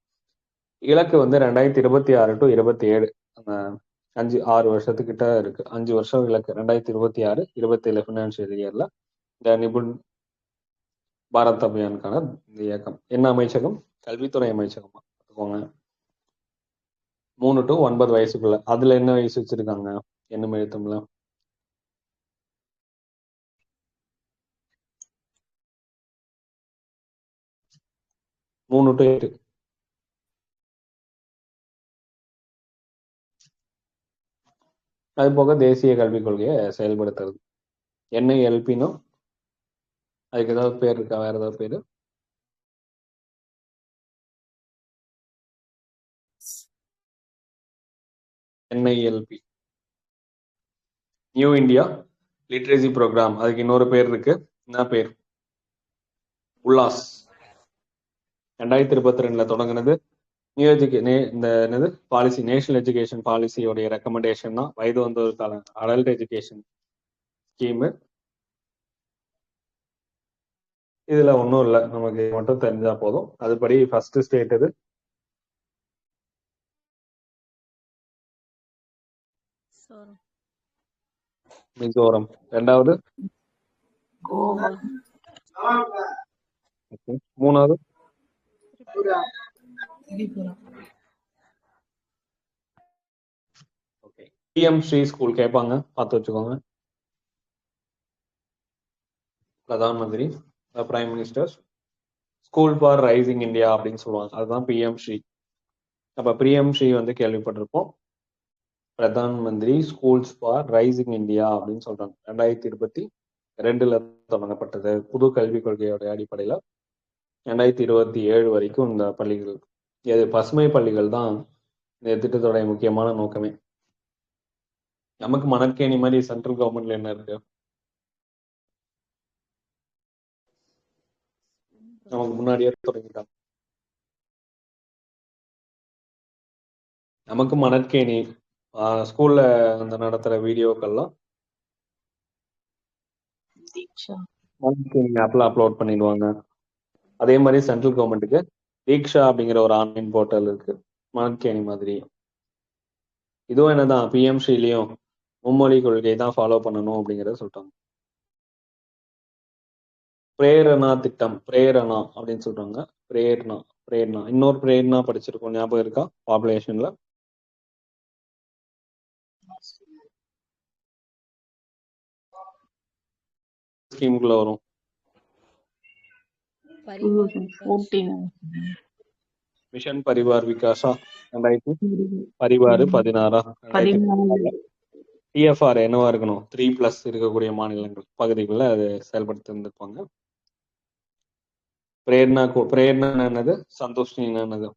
இலக்கு வந்து 2026 டு 27, 5-6 வருஷத்துக்கிட்ட இருக்கு. 5 வருஷம் இலக்கு. 2026-27 ஃபினான்ஷியல் இயர்ல இந்த நிபுன் பாரத் அபியானுக்கான இந்த இயக்கம் என்ன அமைச்சகம்? கல்வித்துறை அமைச்சகமா பார்த்துக்கோங்க. 3 to 9 வயசுக்குள்ள. அதுல என்ன வயசு வச்சிருக்காங்க என்னும் எழுத்தும்ல? 3 to 8. அது போக தேசிய கல்விக் கொள்கையை செயல்படுத்துறது. NILPனோ அதுக்கு ஏதாவது பேர் இருக்கா? வேற ஏதாவது பேரு? NILP new India literacy programme. அதுக்கு இன்னொரு பேர் இருக்கு. என்ன பேர்? உல்லாஸ். 2022 தொடங்குனது. நியூ இந்த என்னது பாலிசி, நேஷனல் எஜுகேஷன் பாலிசியோடைய ரெக்கமெண்டேஷன் தான் வயது வந்தோருக்கான அடல்ட் எஜுகேஷன் ஸ்கீமு. இதுல ஒன்றும் இல்லை, நமக்கு மட்டும் தெரிஞ்சா போதும். அதுபடி ஃபர்ஸ்ட் ஸ்டேட் இது மிசோரம். 2வது 3வது ஓகே. PM ஸ்ரீ ஸ்கூல் கேட்பாங்க, பார்த்து வச்சுக்கோங்க. Pradhan Mantri prime minister school for rising India அப்படின்னு சொல்லுவாங்க. அதுதான் PM ஸ்ரீ. அப்ப PM ஸ்ரீ வந்து கேள்விப்பட்டிருப்போம். Pradhan Mantri schools for rising India அப்படின்னு சொல்றாங்க. 2022 தொடங்கப்பட்டது. புது கல்விக் கொள்கையோட அடிப்படையில 2027 வரைக்கும் இந்த பள்ளிகள், பசுமை பள்ளிகள் தான் இந்த திட்டத்தோடைய முக்கியமான நோக்கமே. நமக்கு மணற்கேணி மாதிரி சென்ட்ரல் கவர்மெண்ட்ல என்ன இருக்கு? நமக்கு முன்னாடியே தொடங்கிட்டாங்க. நமக்கு மணற்கேணி ஸ்கூல்ல அந்த நடத்துற வீடியோக்கள்லாம் மணற்கேணி ஆப்ல அப்லோட் பண்ணிடுவாங்க. அதே மாதிரி சென்ட்ரல் கவர்மெண்ட்டுக்கு தீக்ஷா அப்படிங்கிற ஒரு ஆன்லைன் போர்ட்டல் இருக்கு, மணற்கேணி மாதிரி. இதுவும் என்னதான் PM ஸ்ரீலையும் மும்மொழி கொள்கையை தான் ஃபாலோ பண்ணணும் அப்படிங்கிறத சொல்லிட்டாங்க. பிரேரணா திட்டம், பிரேரணா அப்படின்னு சொல்றாங்க. பிரேரணா இன்னொரு பிரேரணா படிச்சிருக்கோம், ஞாபகம் இருக்கா? பாப்புலேஷன்ல ஸ்கீமுக்குள்ள வரும். 2014 மிஷன் பரிவார் விகாசா 2016 TFR என்னவா இருக்கணும்? 3+ இருக்கக்கூடிய மாநிலங்கள் பகுதிகளில் அது செயல்படுத்தி இருந்திருப்பாங்க. பிரேரணா என்னது? சந்தோஷ் என்னது?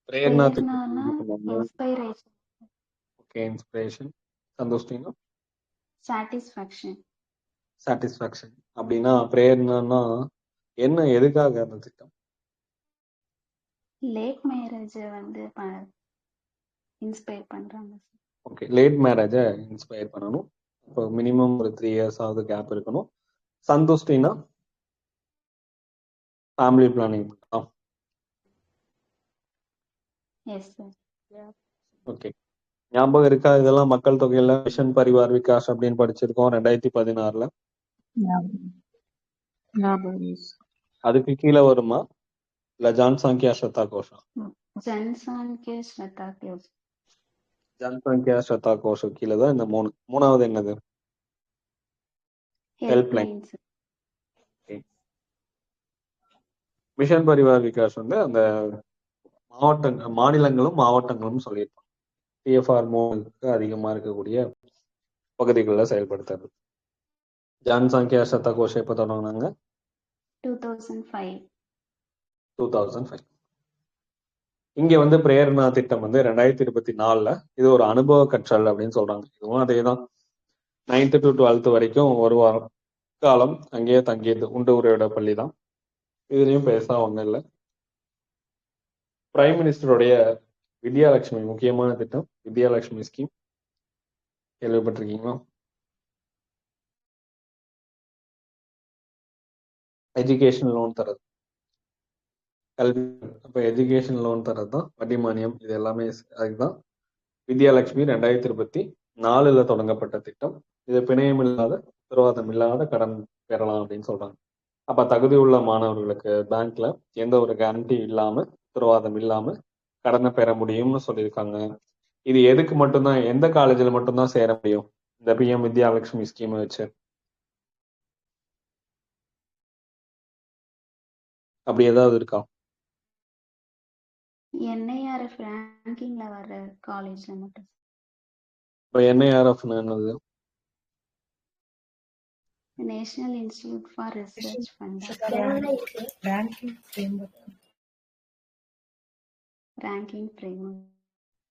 பிரேரணா இன்ஸ்பிரேஷன். சந்தோஷ் சாட்டிஸ்ஃபேக்ஷன். அப்படின்னா பிரேரணா என்ன, எதுக்காக அந்த திட்டம்? லேட் மேரேஜ் வந்து இன்ஸ்பயர் பண்றாங்க. ஓகே, லேட் மேரேஜை இன்ஸ்பயர் பண்ணணும். இப்போ மினிமம் ஒரு 3 years ஆகுது கேப் இருக்கணும். சந்துஷ்டினா ஃபேமிலி பிளானிங். ஓகே, ஞாபகம் இருக்கா? இதெல்லாம் மக்கள் தொகையில மிஷன் பரிவார் விகாஸ் அப்படின்னு படிச்சிருக்கோம் 2016. அதுக்கு கீழே வருமா இல்ல ஜனசங்கியா ஸ்ரத்தா கோஷா? ஜனசங்கியா ஸ்ரத்தா கோஷம் கீழே தான் இந்த 3. 3வது என்னது? Helpline. Helpline sir. Mission Parivar Vikas வந்து அந்த மாநிலங்களும் மாவட்டங்களும் சொல்லியிருப்பாங்க. டிஎஃப்ஆர் மோடுக்கு அதிகமா இருக்கக்கூடிய பகுதிகளில் செயல்படுத்துறது. ஜனசங்கியா சதகோஷ் எப்போ தொடங்கினாங்க? 2005. 2005. இங்க வந்து பிரேரணா திட்டம் வந்து 2024 இது ஒரு அனுபவ கற்றல் அப்படின்னு சொல்றாங்க. இதுவும் அதே தான். 9th to 12th வரைக்கும் ஒரு வாரம் காலம் அங்கேயே தங்கியது. உண்டு உறைவிட பள்ளி தான். இதுலயும் பெருசா ஒண்ணும் இல்லை. பிரைம் மினிஸ்டருடைய வித்யாலட்சுமி முக்கியமான திட்டம். வித்யாலட்சுமி ஸ்கீம் கேள்விப்பட்டிருக்கீங்களா? எஜுகேஷன் லோன் தரது, கல்வி. அப்ப எஜுகேஷன் லோன் தரது தான் வட்டி மானியம். இது எல்லாமே அதுதான். வித்யாலட்சுமி 2024 தொடங்கப்பட்ட திட்டம். இது பிணையம் இல்லாத, உத்தரவாதம் இல்லாத கடன் பெறலாம் அப்படின்னு சொல்றாங்க. அப்ப தகுதி உள்ள மாணவர்களுக்கு பேங்க்ல எந்த ஒரு கேரண்டி இல்லாம, உத்தரவாதம் இல்லாம கடனை பெற முடியும்னு சொல்லியிருக்காங்க. இது எதுக்கு மட்டும்தான், எந்த காலேஜில் மட்டும்தான் சேர முடியும் இந்த பிஎம் வித்யாலட்சுமி ஸ்கீமை வச்சு? அப்படி ஏதாவது இருக்கா? NIRF ரேங்கிங்ல வர காலேஜ்ல மட்டும். இப்போ NIRF என்னது? National institute for research fund. Ranking framework. Ranking framework.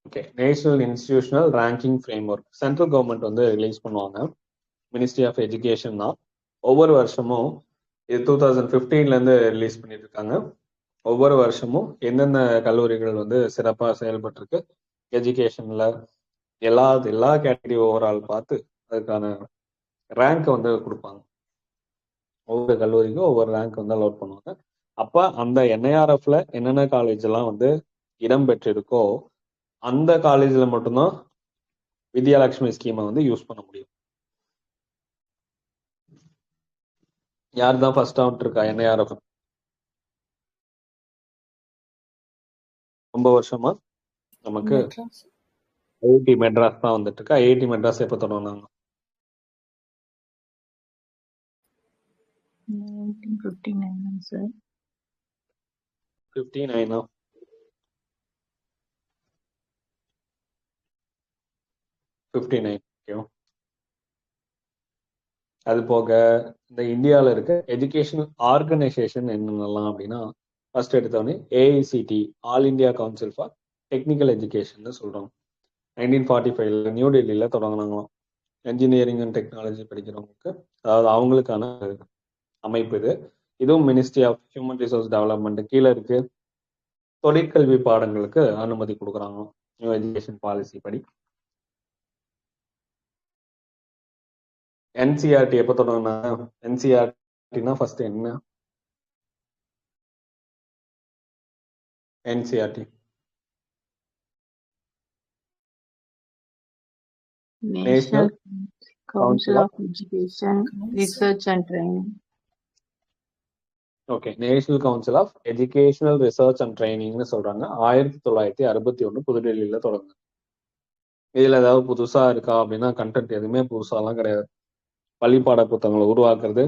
Okay, national institutional ranking framework central government வந்து ரிலீஸ் பண்ணுவாங்க. மினிஸ்ட்ரி ஆஃப் எஜுகேஷன் தான். ஒவ்வொரு வருஷமும் இது 2015 ரிலீஸ் பண்ணிட்டு இருக்காங்க. ஒவ்வொரு வருஷமும் எந்தெந்த கல்லூரிகள் வந்து சிறப்பாக செயல்பட்டிருக்கு எஜுகேஷன்ல, எல்லா கேட்டகரி ஓவரால் பார்த்து அதுக்கான ரேங்க் வந்து கொடுப்பாங்க. ஒவ்வொரு கல்லூரிக்கும் ஒவ்வொரு ரேங்க் வந்து அலோட் பண்ணுவாங்க. அப்ப அந்த NIRFல என்னென்ன காலேஜ் எல்லாம் வந்து இடம் பெற்றிருக்கோ அந்த காலேஜ்ல மட்டும்தான் வித்யாலட்சுமி ஸ்கீமை வந்து யூஸ் பண்ண முடியும். யார் தான் ஃபர்ஸ்ட் அவுட் இருக்கா NIRF? ரொம்ப வருஷமா நமக்கு மெட்ராஸ். IIT மெட்ராஸ் தான் வந்துட்டு இருக்கா. IIT மெட்ராஸ் எப்போ தொடங்கினாங்க? 1959 சார். 59. 59. ஓகே. அது போக இந்த இந்தியாவில் இருக்க எஜுகேஷனல் ஆர்கனைசேஷன் என்னென்னலாம் அப்படின்னா, ஃபர்ஸ்ட் எடுத்தோடனே AICT, all India council for technical education சொல்றோம். 1945 நியூ டெல்லியில் தொடங்கினாங்களாம். என்ஜினியரிங் அண்ட் டெக்னாலஜி படிக்கிறவங்களுக்கு, அதாவது அவங்களுக்கான அமைப்பு இது. இதுவும் ministry of human resource development கீழே இருக்கு. தொழிற்கல்வி பாடங்களுக்கு அனுமதி கொடுக்குறாங்க நியூ எஜுகேஷன் பாலிசி படி. NCERT எப்போ தொடங்கினாங்க? NCERTனா ஃபர்ஸ்ட் என்ன? NCERT national council council of of education research and training. Okay, national council of educational research and ட்ரைனிங்னு சொல்றாங்க. 1961 புதுடெல்லியில தொடங்குது. இதுல ஏதாவது புதுசா இருக்கா அப்படின்னா, கண்டென்ட் எதுவுமே புதுசாலாம் கிடையாது. பள்ளிப்பாட புத்தகங்களை உருவாக்குறது,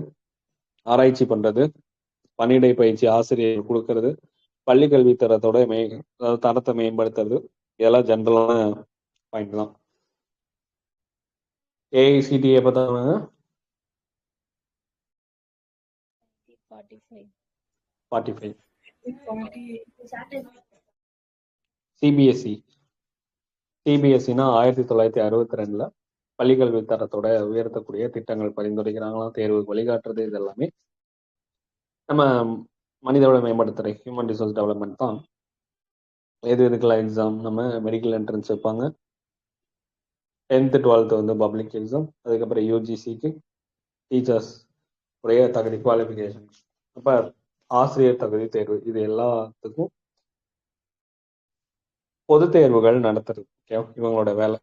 ஆராய்ச்சி பண்றது, பணியிடை பயிற்சி ஆசிரியர் கொடுக்கறது, பள்ளி கல்வி தரத்தோட அதாவது தரத்தை மேம்படுத்துறது, இதெல்லாம் ஜென்ரலான பாயிண்ட் தான். AICT எப்போ தொடங்குனாங்க? 45. CBSEனா 1962 பள்ளிக்கல்வி தரத்தோட உயர்த்தக்கூடிய திட்டங்கள் பரிந்துரைக்கிறாங்களாம். தேர்வுக்கு வழிகாட்டுறது, இது எல்லாமே நம்ம மனிதவள மேம்படுத்துற ஹியூமன் ரிசோர்ஸ் டெவலப்மெண்ட் தான். இதுக்கெல்லாம் எக்ஸாம் நம்ம மெடிக்கல் என்ட்ரன்ஸ் வைப்பாங்க. 10th 12th வந்து பப்ளிக் எக்ஸாம். அதுக்கப்புறம் UGCக்கு டீச்சர்ஸ் உடைய தகுதி குவாலிஃபிகேஷன், அப்ப ஆசிரியர் தகுதி தேர்வு, இது எல்லாத்துக்கும் பொது தேர்வுகள் நடத்துறது. ஓகே, இவங்களோட வேலை.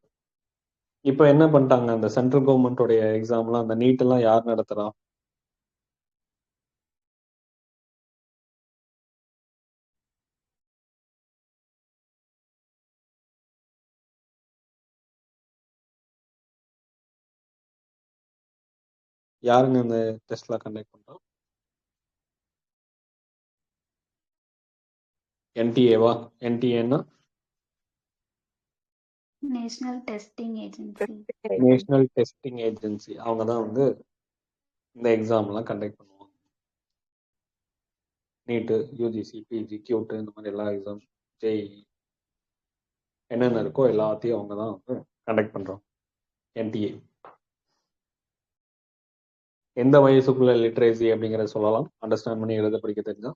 இப்போ என்ன பண்ணிட்டாங்க, அந்த சென்ட்ரல் கவர்மெண்டோடைய எக்ஸாம்லாம், அந்த நீட் எல்லாம் யார் நடத்துறா? யாருங்க இந்த டெஸ்ட்லாம் கண்டக்ட் பண்றோம்? என்டிஏவா? என்டிஏன்னா national testing agency. National testing agency. அவங்க தான் வந்து இந்த எக்ஸாம்லாம் கண்டக்ட் பண்ணுவாங்க. நீட்டு, யூஜிசி, பிஜி, கியூட்டு இந்த மாதிரி எல்லா எக்ஸாம், ஜேஇ என்னென்ன இருக்கோ எல்லாத்தையும் அவங்க தான் வந்து கண்டக்ட் பண்றோம். என்டிஏ. எந்த வயசுக்குள்ள லிட்ரேசி அப்படிங்கிறத சொல்லலாம்? அண்டர்ஸ்டாண்ட் பண்ணி எழுத படிக்க தெரிஞ்சா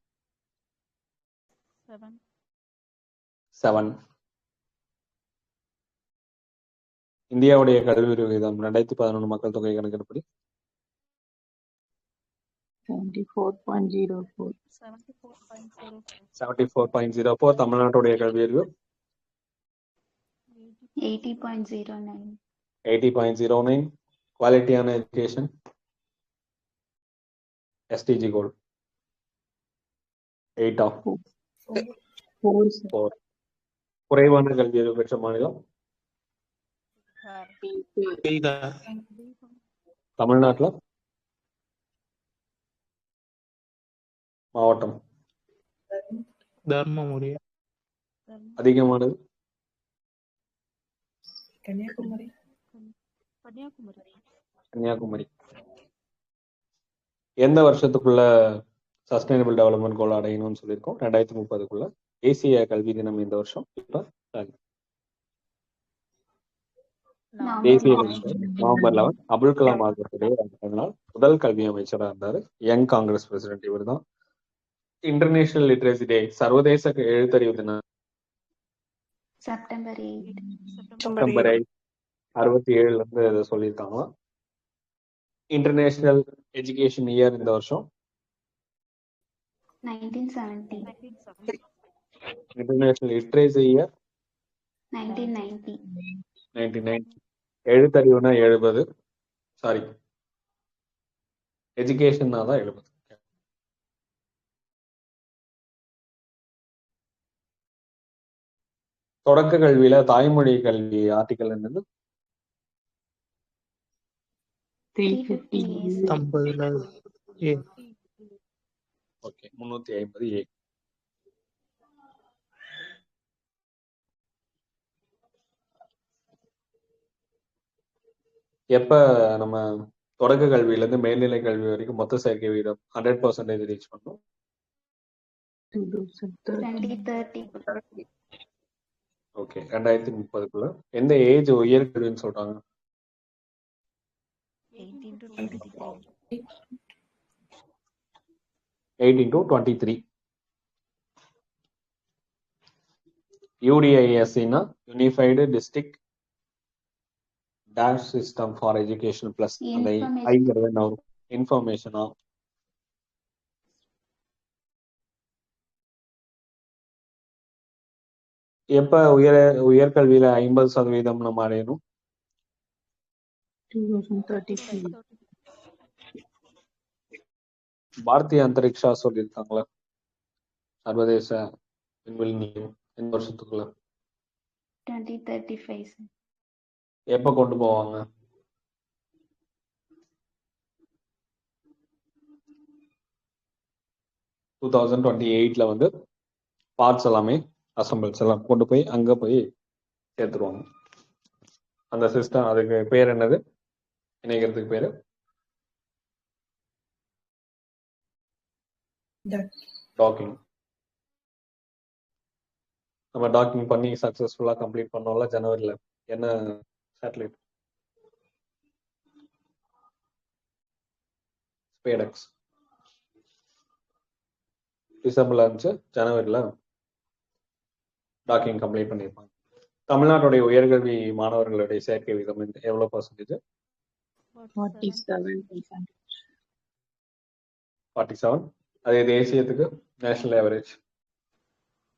7. இந்தியாவுடைய கல்வி விகிதம் 2011 மக்கள் தொகை கணக்கெடுப்படி 74.04. 74.04. தமிழ்நாட்டுடைய கல்வி அறிவு 80.09. 80.09. குவாலிட்டியான education SDG goal 8 of 4, sir. 4. குறைவான கல்வி அறிவு பெற்ற மாநிலம் தமிழ்நாட்டில் மாவட்டம் தர்மபுரி. அதிகமானது கன்னியாகுமரி. கன்னியாகுமரி. எந்த வருஷத்துக்குள்ள சஸ்டைனபிள் டெவலப்மெண்ட் கோல் அடையணும்னு சொல்லியிருக்கோம்? 2030க்குள்ள. தேசிய கல்வி தினம் இந்த வருஷம் தேசிய நவம்பர் 11. அபுல் கலாம் ஆசாத்துடைய பிறந்தநாள். முதல் கல்வி அமைச்சராக இருந்தாரு. யங் காங்கிரஸ் பிரசிடென்ட் இவர் தான். இன்டர்நேஷனல் லிட்ரேசி டே, சர்வதேச எழுத்தறிவு தினம் செப்டம்பர் 8. செப்டம்பர் 67 இருந்து இதை சொல்லியிருக்காங்க. இன்டர்நேஷனல் எஜுகேஷன் இயர் இந்த வருஷம் 1970. International literacy year 1990. 1990. எழுத்தறிவுனா 70. சாரி, எஜுகேஷன்னா தான் 70. தொடக்க கல்வியில தாய்மொழி கல்வி ஆர்டிகல் என்னது? 350. 50ல ஏ. Okay, 350A. எப்ப நம்ம தொடக்க கல்வியில இருந்து மேல்நிலை கல்வி வரைக்கும் மொத்த சேர்க்கை வீதம் 100% ரீச் பண்ணோம்? 2030. ஓகே, 2030க்குள்ள. எந்த ஏஜ் உயர்கல்வின்னு சொல்றாங்க? 18 to 23. UDISனா unified district dash system for education plus. அந்த ஐங்கிறது என்ன வரும்? இன்ஃபர்மேஷனா? எப்ப உயர்கல்வியில 50% நம்ம அடையணும்? 2035. பாரதிய அந்தரிக்ஷா சொல்லியிருக்காங்களா? சர்வதேச விண்வெளி நிலையம் எந்த வருஷத்துக்குள்ள? 2035. எப்ப கொண்டு போவாங்க? 2028ல வந்து பார்ட்ஸ் எல்லாமே அசம்பிள்ஸ் எல்லாம் கொண்டு போய் அங்க போய் சேர்த்துருவாங்க. அந்த சிஸ்டம், அதுக்கு பேர் என்னது? இணைக்கிறதுக்கு பேரு டாக்கிங். நம்ம டாக்கிங் பண்ணி சக்சஸ்ஃபுல்லா கம்ப்ளீட் பண்ணோம்ல ஜனவரியில. என்ன சேட்டலைட்? ஸ்பேடெக்ஸ். டிசம்பர்ல இருந்துச்சு, ஜனவரியில டாக்கிங் கம்ப்ளீட் பண்ணியிருப்பாங்க. தமிழ்நாட்டுடைய உயர்கல்வி மாணவர்களுடைய சேர்க்கை விகிதம் எவ்வளவு பர்சன்டேஜ்? 47%. 47. அதே தேசியத்துக்கு நேஷனல் ஆவரேஜ்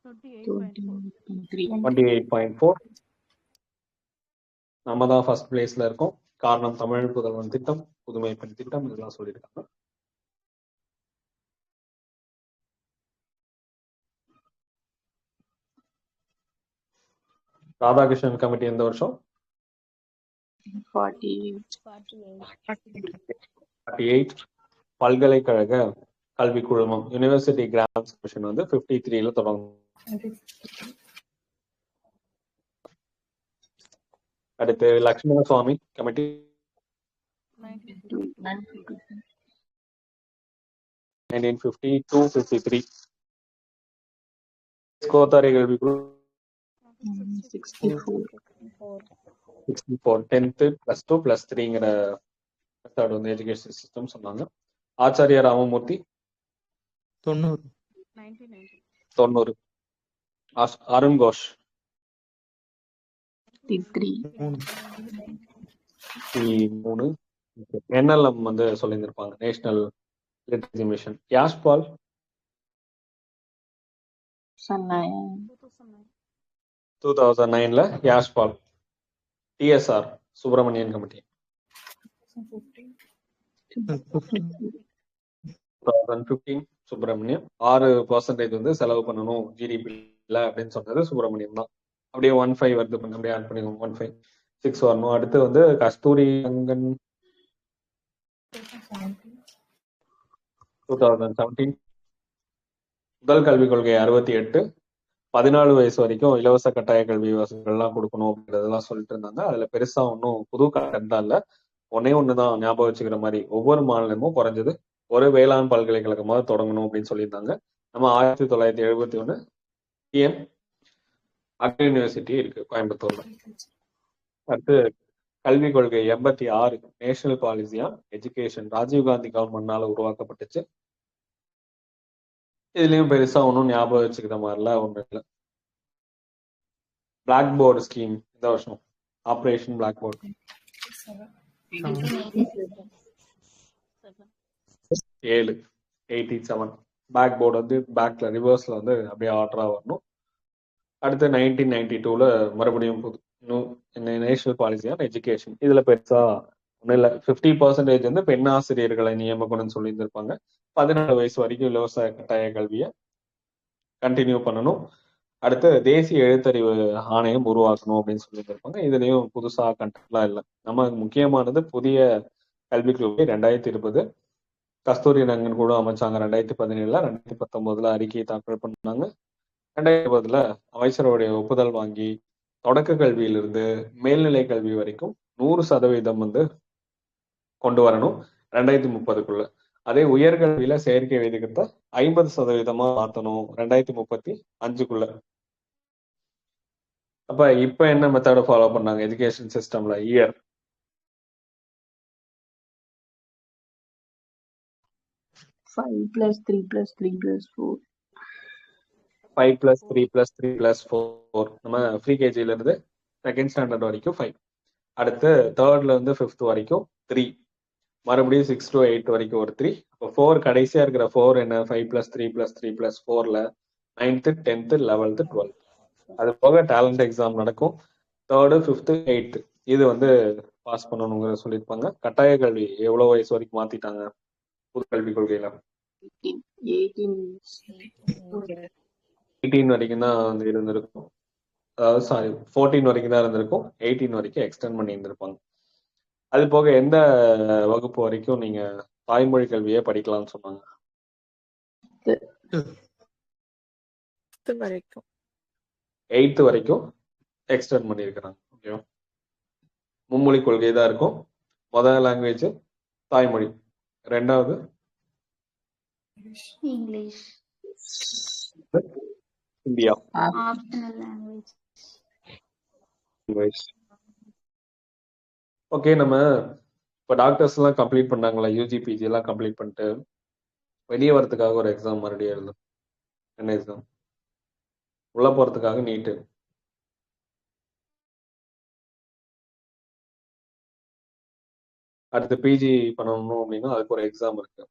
28.4. நம்ம தான் ஃபர்ஸ்ட் பிளேஸ்ல இருக்கோம். காரணம் தமிழ் புதல்வன் திட்டம், புதுமை பெண் திட்டம், இதெல்லாம் சொல்லியிருக்காங்க. ராதாகிருஷ்ணன் கமிட்டி எந்த வருஷம்? 40. 48 பல்கலைக்கழக கல்வி குழுமம் யூனிவர்சிட்டி கிராண்ட்ஸ் கமிஷன் வந்து 53ல தொடங்கும். அடுத்து லட்சுமண சுவாமி கமிட்டி 1950 to 53. கோத்தாரி கல்வி குழு 64. 64. 10th +2 +3ங்கிற மெத்தட் வந்து எஜுகேஷன் சிஸ்டம் சொன்னாங்க. ஆச்சாரியா ராமமூர்த்தி 90. 90. அருண் கோஷ் 53. 3. NLM வந்து சொல்லியிருந்திருப்பாங்க, national literacy mission. Yashpal Sanaya. 2009ல யாஷ்பால். TSR Subramanian committee 2015 Subramaniam. 6% வந்து செலவு பண்ணணும் ஜிடிபில அப்படின்னு சொன்னது சுப்பிரமணியம் தான். அப்படியே 15 வருது, அப்படியே ஆட் பண்ணிக்கோங்க. 15 6 வரணும். அடுத்து வந்து கஸ்தூரி ரங்கன் 2017. முதல் கல்விக் கொள்கை 68. 14 வயசு வரைக்கும் இலவச கட்டாய கல்வி வசதிகள்லாம் கொடுக்கணும் அப்படின்றதெல்லாம் சொல்லிட்டு இருந்தாங்க. அதுல பெருசா ஒன்றும் புது கண்டென்ட் தான் இல்ல. ஒண்ணுதான் ஞாபகம் வச்சுக்கிற மாதிரி, ஒவ்வொரு மாநிலமும் குறைஞ்சது ஒரு வேளாண் பல்கலைக்கழகமாக தொடங்கணும் அப்படின்னு சொல்லியிருந்தாங்க. நம்ம 1971 டிஎம் அக்ரி யூனிவர்சிட்டி இருக்கு கோயம்புத்தூர்ல. அடுத்து கல்விக் கொள்கை 86 national policy on education Rajiv Gandhi கவர்மெண்ட்னால உருவாக்கப்பட்டுச்சு. இதுலயும் பெருசா ஒன்றும் ஞாபகம் வச்சுக்கிற மாதிரிலாம் ஒண்ணு இல்லை. பிளாக் போர்டு ஸ்கீம் இந்த வருஷம் operation black board 87. Back board வந்து பேக்ல ரிவர்ஸ்ல வந்து அப்படியே ஆர்டரா வரணும். அடுத்து 1992ல மறுபடியும் நேஷனல் பாலிசி ஆன் எஜுகேஷன். இதுல பெருசா ஒன்றும் இல்லை. 50% வந்து பெண் ஆசிரியர்களை நியமிக்கணும்னு சொல்லியிருந்திருப்பாங்க. 14 வயசு வரைக்கும் இலவச கட்டாய கல்வியை கண்டினியூ பண்ணணும். அடுத்து தேசிய எழுத்தறிவு ஆணையம் உருவாக்கணும் அப்படின்னு சொல்லியிருந்திருப்பாங்க. இதுலயும் புதுசா கண்டென்ட்லாம் இல்லை. நம்ம முக்கியமானது புதிய கல்விக் கொள்கை 2020. கஸ்தூரி ரங்கன் கூட அமைச்சாங்க 2017. 2019 அறிக்கையை தாக்கல் பண்ணாங்க. 2020 அமைச்சருடைய ஒப்புதல் வாங்கி தொடக்க கல்வியிலிருந்து மேல்நிலை கல்வி வரைக்கும் 100% வந்து கொண்டு வரணும் 2030க்குள்ள. அதே உயர்கல்வியில செயற்கை விகிதத்தை 50% மாத்தணும் 2035க்குள்ள. அப்ப இப்ப என்ன மெத்தட ஃபாலோ பண்ணாங்க எஜுகேஷன் சிஸ்டம்ல? Year 5 plus 3 plus 3 plus 4. 5 + 3 + 3 + 4. நம்ம ப்ரீ கேஜில இருந்து செகண்ட் ஸ்டாண்டர்ட் வரைக்கும் 5. அடுத்து தேர்ட்ல இருந்து 5th வரைக்கும் 3. மறுபடியும் 6 to 8 வரைக்கும் ஒரு 3. இப்போ 4 கடைசியா இருக்கிற 4 என்ன? 5 + 3 + 3 + 4ல 9th 10th 11th 12th. அது போக டேலண்ட் எக்ஸாம் நடக்கும் 3rd 5th 8th. இது வந்து பாஸ் பண்ணணுங்கிற சொல்லியிருப்பாங்க. கட்டாய கல்வி எவ்வளவு வயசு வரைக்கும் மாத்திட்டாங்க புது கல்விக் கொள்கையில? 18 வரைக்கும் தான் வந்து இருந்திருக்கும். அதாவது 14 வரைக்கும் தான் இருந்திருக்கும். 18 வரைக்கும் எக்ஸ்டெண்ட் பண்ணி இருந்திருப்பாங்க. அது போக எந்த வகுப்பு வரைக்கும் நீங்க தாய்மொழி கல்வியை படிக்கலாம்னு சொன்னாங்க? 8th வரைக்கும் எக்ஸ்டெண்ட் பண்ணியிருக்கிறாங்க. ஓகேவா? மும்மொழி கொள்கை தான் இருக்கும். முதல் லாங்குவேஜ் தாய்மொழி, ரெண்டாவது English India optional language. Okay, நம்ம இப்போ டாக்டர்ஸ் எல்லாம் கம்ப்ளீட் பண்ணாங்களா, யூஜி பிஜி எல்லாம் கம்ப்ளீட் பண்ணிட்டு வெளியே வரதுக்காக ஒரு எக்ஸாம் மறுபடியும் எழுதும். என்ன எக்ஸாம்? உள்ள போறதுக்காக நீட்டு. அடுத்து பிஜி பண்ணணும் அப்படின்னா அதுக்கு ஒரு எக்ஸாம் இருக்கு.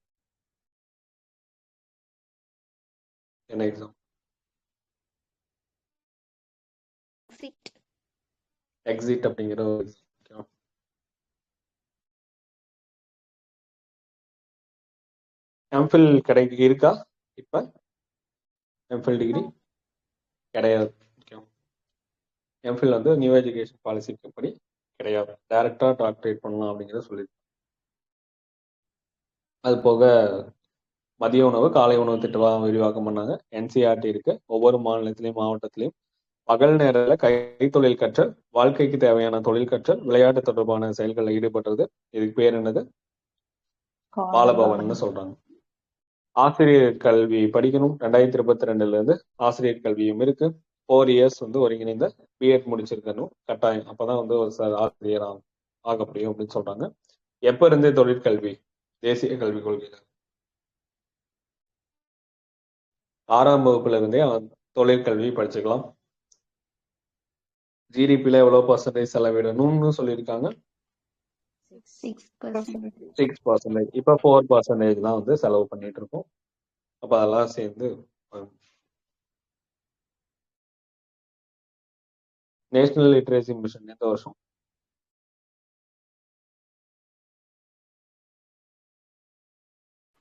என்ன எக்ஸாம்? எக்ஸிட் அப்படிங்கிற ஒரு exam. எம்ஃபில் இருக்கா இப்ப? எம்ஃபில் டிகிரி கிடையாது. எம்ஃபில் வந்து நியூ எஜுகேஷன் பாலிசிக்கு படி கிடையாது. டைரக்டா டாக்டரேட் பண்ணலாம் அப்படிங்கிறத சொல்லி அது போக மதிய உணவு காலை உணவு திட்டம் விரிவாக்கம் பண்ணாங்க. என்சிஆர்டி இருக்கு. ஒவ்வொரு மாநிலத்திலையும் மாவட்டத்திலையும் பகல் நேரத்தில் கைத்தொழில் கற்றல், வாழ்க்கைக்கு தேவையான தொழில் கற்றல், விளையாட்டு தொடர்பான செயல்களில் ஈடுபடுறது. இதுக்கு பேர் என்னது? பாலபவன் சொல்றாங்க. ஆசிரியர் கல்வி படிக்கணும். 2022 இருந்து ஆசிரியர் கல்வியும் இருக்கு. 4 இயர்ஸ் ஒருங்கிணைந்த பிஎட் முடிச்சிருக்கணும் கட்டாயம். அப்பதான் ஒரு ஆசிரியர் ஆக முடியும் அப்படின்னு சொல்றாங்க. எப்ப இருந்தே தொழிற்கல்வி தேசிய கல்விக் கொள்கையில 6ஆம் வகுப்புல இருந்தே தொழிற்கல்வி படிச்சுக்கலாம். ஜிடிபில எவ்வளவு பர்சன்டேஜ் செலவிடணும்னு சொல்லியிருக்காங்க. 6%. இப்ப 4% தான் செலவு பண்ணிட்டு இருக்கோம். அப்ப அதெல்லாம் சேர்ந்து நேஷனல் லிட்ரேசி மிஷன் எந்த வருஷம்?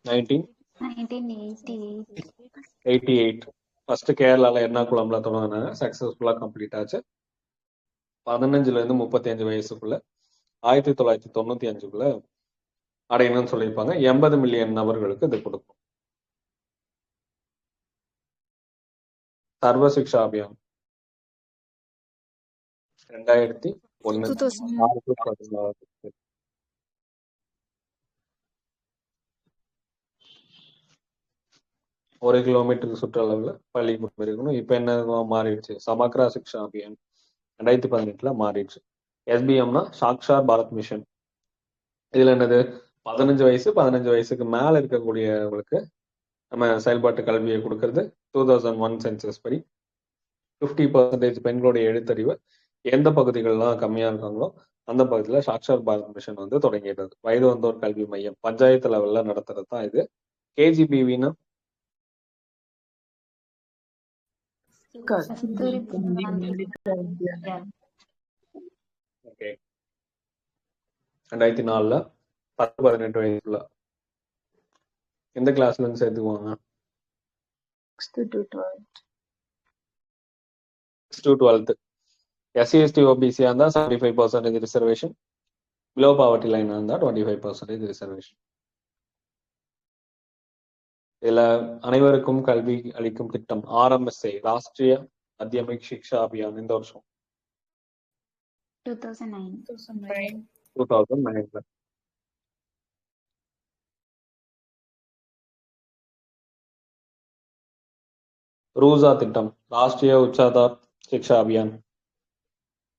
1988. ஃபர்ஸ்ட் கேரளால எர்ணாகுளம்ல தொடங்கினாங்க. சக்சஸ்ஃபுல்லா கம்ப்ளீட் ஆச்சு. 15 இருந்து 35 வயசுக்குள்ள 1995 அடையணும்னு சொல்லியிருப்பாங்க. 80 மில்லியன் நபர்களுக்கு இது கொடுக்கும். சர்வ சிக்ஷா அபியான் 2001. ஒரு கிலோமீட்டருக்கு சுற்றளவுல பள்ளிக்கூடம் இருக்கணும். இப்ப என்ன மாறிடுச்சு? சமக்ரா சிக்ஷா அபியான் 2018 மாறிடுச்சு. எஸ்பிஎம்னா சாக்ஷார் பாரத் மிஷன். இதுல என்னது? 15 வயசுக்கு மேல இருக்கக்கூடியவங்களுக்கு நம்ம செயல்பாட்டு கல்வியை கொடுக்கறது. 2001 சென்சஸ் படி 50% பெண்களுடைய எழுத்தறிவு எந்த பகுதிகள்லாம் கம்மியா இருக்காங்களோ அந்த பகுதியில சாக்ஷார் பாரத் மிஷன் தொடங்கிடுறது. வயது வந்தோர் கல்வி மையம் பஞ்சாயத்து லெவல்ல நடத்துறது தான் இது. கேஜிபிவின்னா ஓகே 2004 10-18 வயசுல எந்த கிளாஸ்ல இருந்து சேர்த்துக்குவாங்க? 6 to 12. SC/ST OBC இருந்தா 75% ரிசர்வேஷன். பிலோ பாவர்ட்டி லைன் இருந்தா 25% ரிசர்வேஷன். இதுல அனைவருக்கும் கல்வி அளிக்கும் திட்டம் RMSA ராஷ்டிரிய மத்தியமிக் சிக்ஷா அபியான் இந்த வருஷம் 2009. ரூசா திட்டம் ராஷ்டிரிய உச்சாதார் சிக்ஷா அபியான்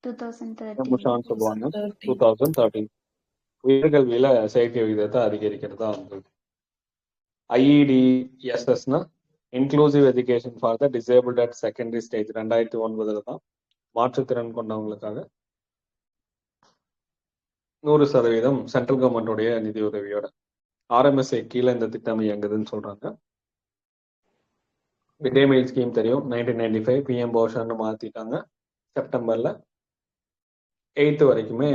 2013. உயர்கல்வியில செயற்கை விகிதத்தை அதிகரிக்கிறதா IEDSSனா inclusive education for the disabled at secondary stage 2009 தான் மாற்றுத்திறன் கொண்டவங்களுக்காக 100% சென்ட்ரல் கவர்மெண்டோடைய நிதி உதவியோட RMSA கீழே இந்த திட்டம் இயங்குதுன்னு சொல்றாங்க. மிட் டே மீல் ஸ்கீம் தெரியும். 1995 PM போஷன் மாத்திட்டாங்க. செப்டம்பர்ல 8th வரைக்குமே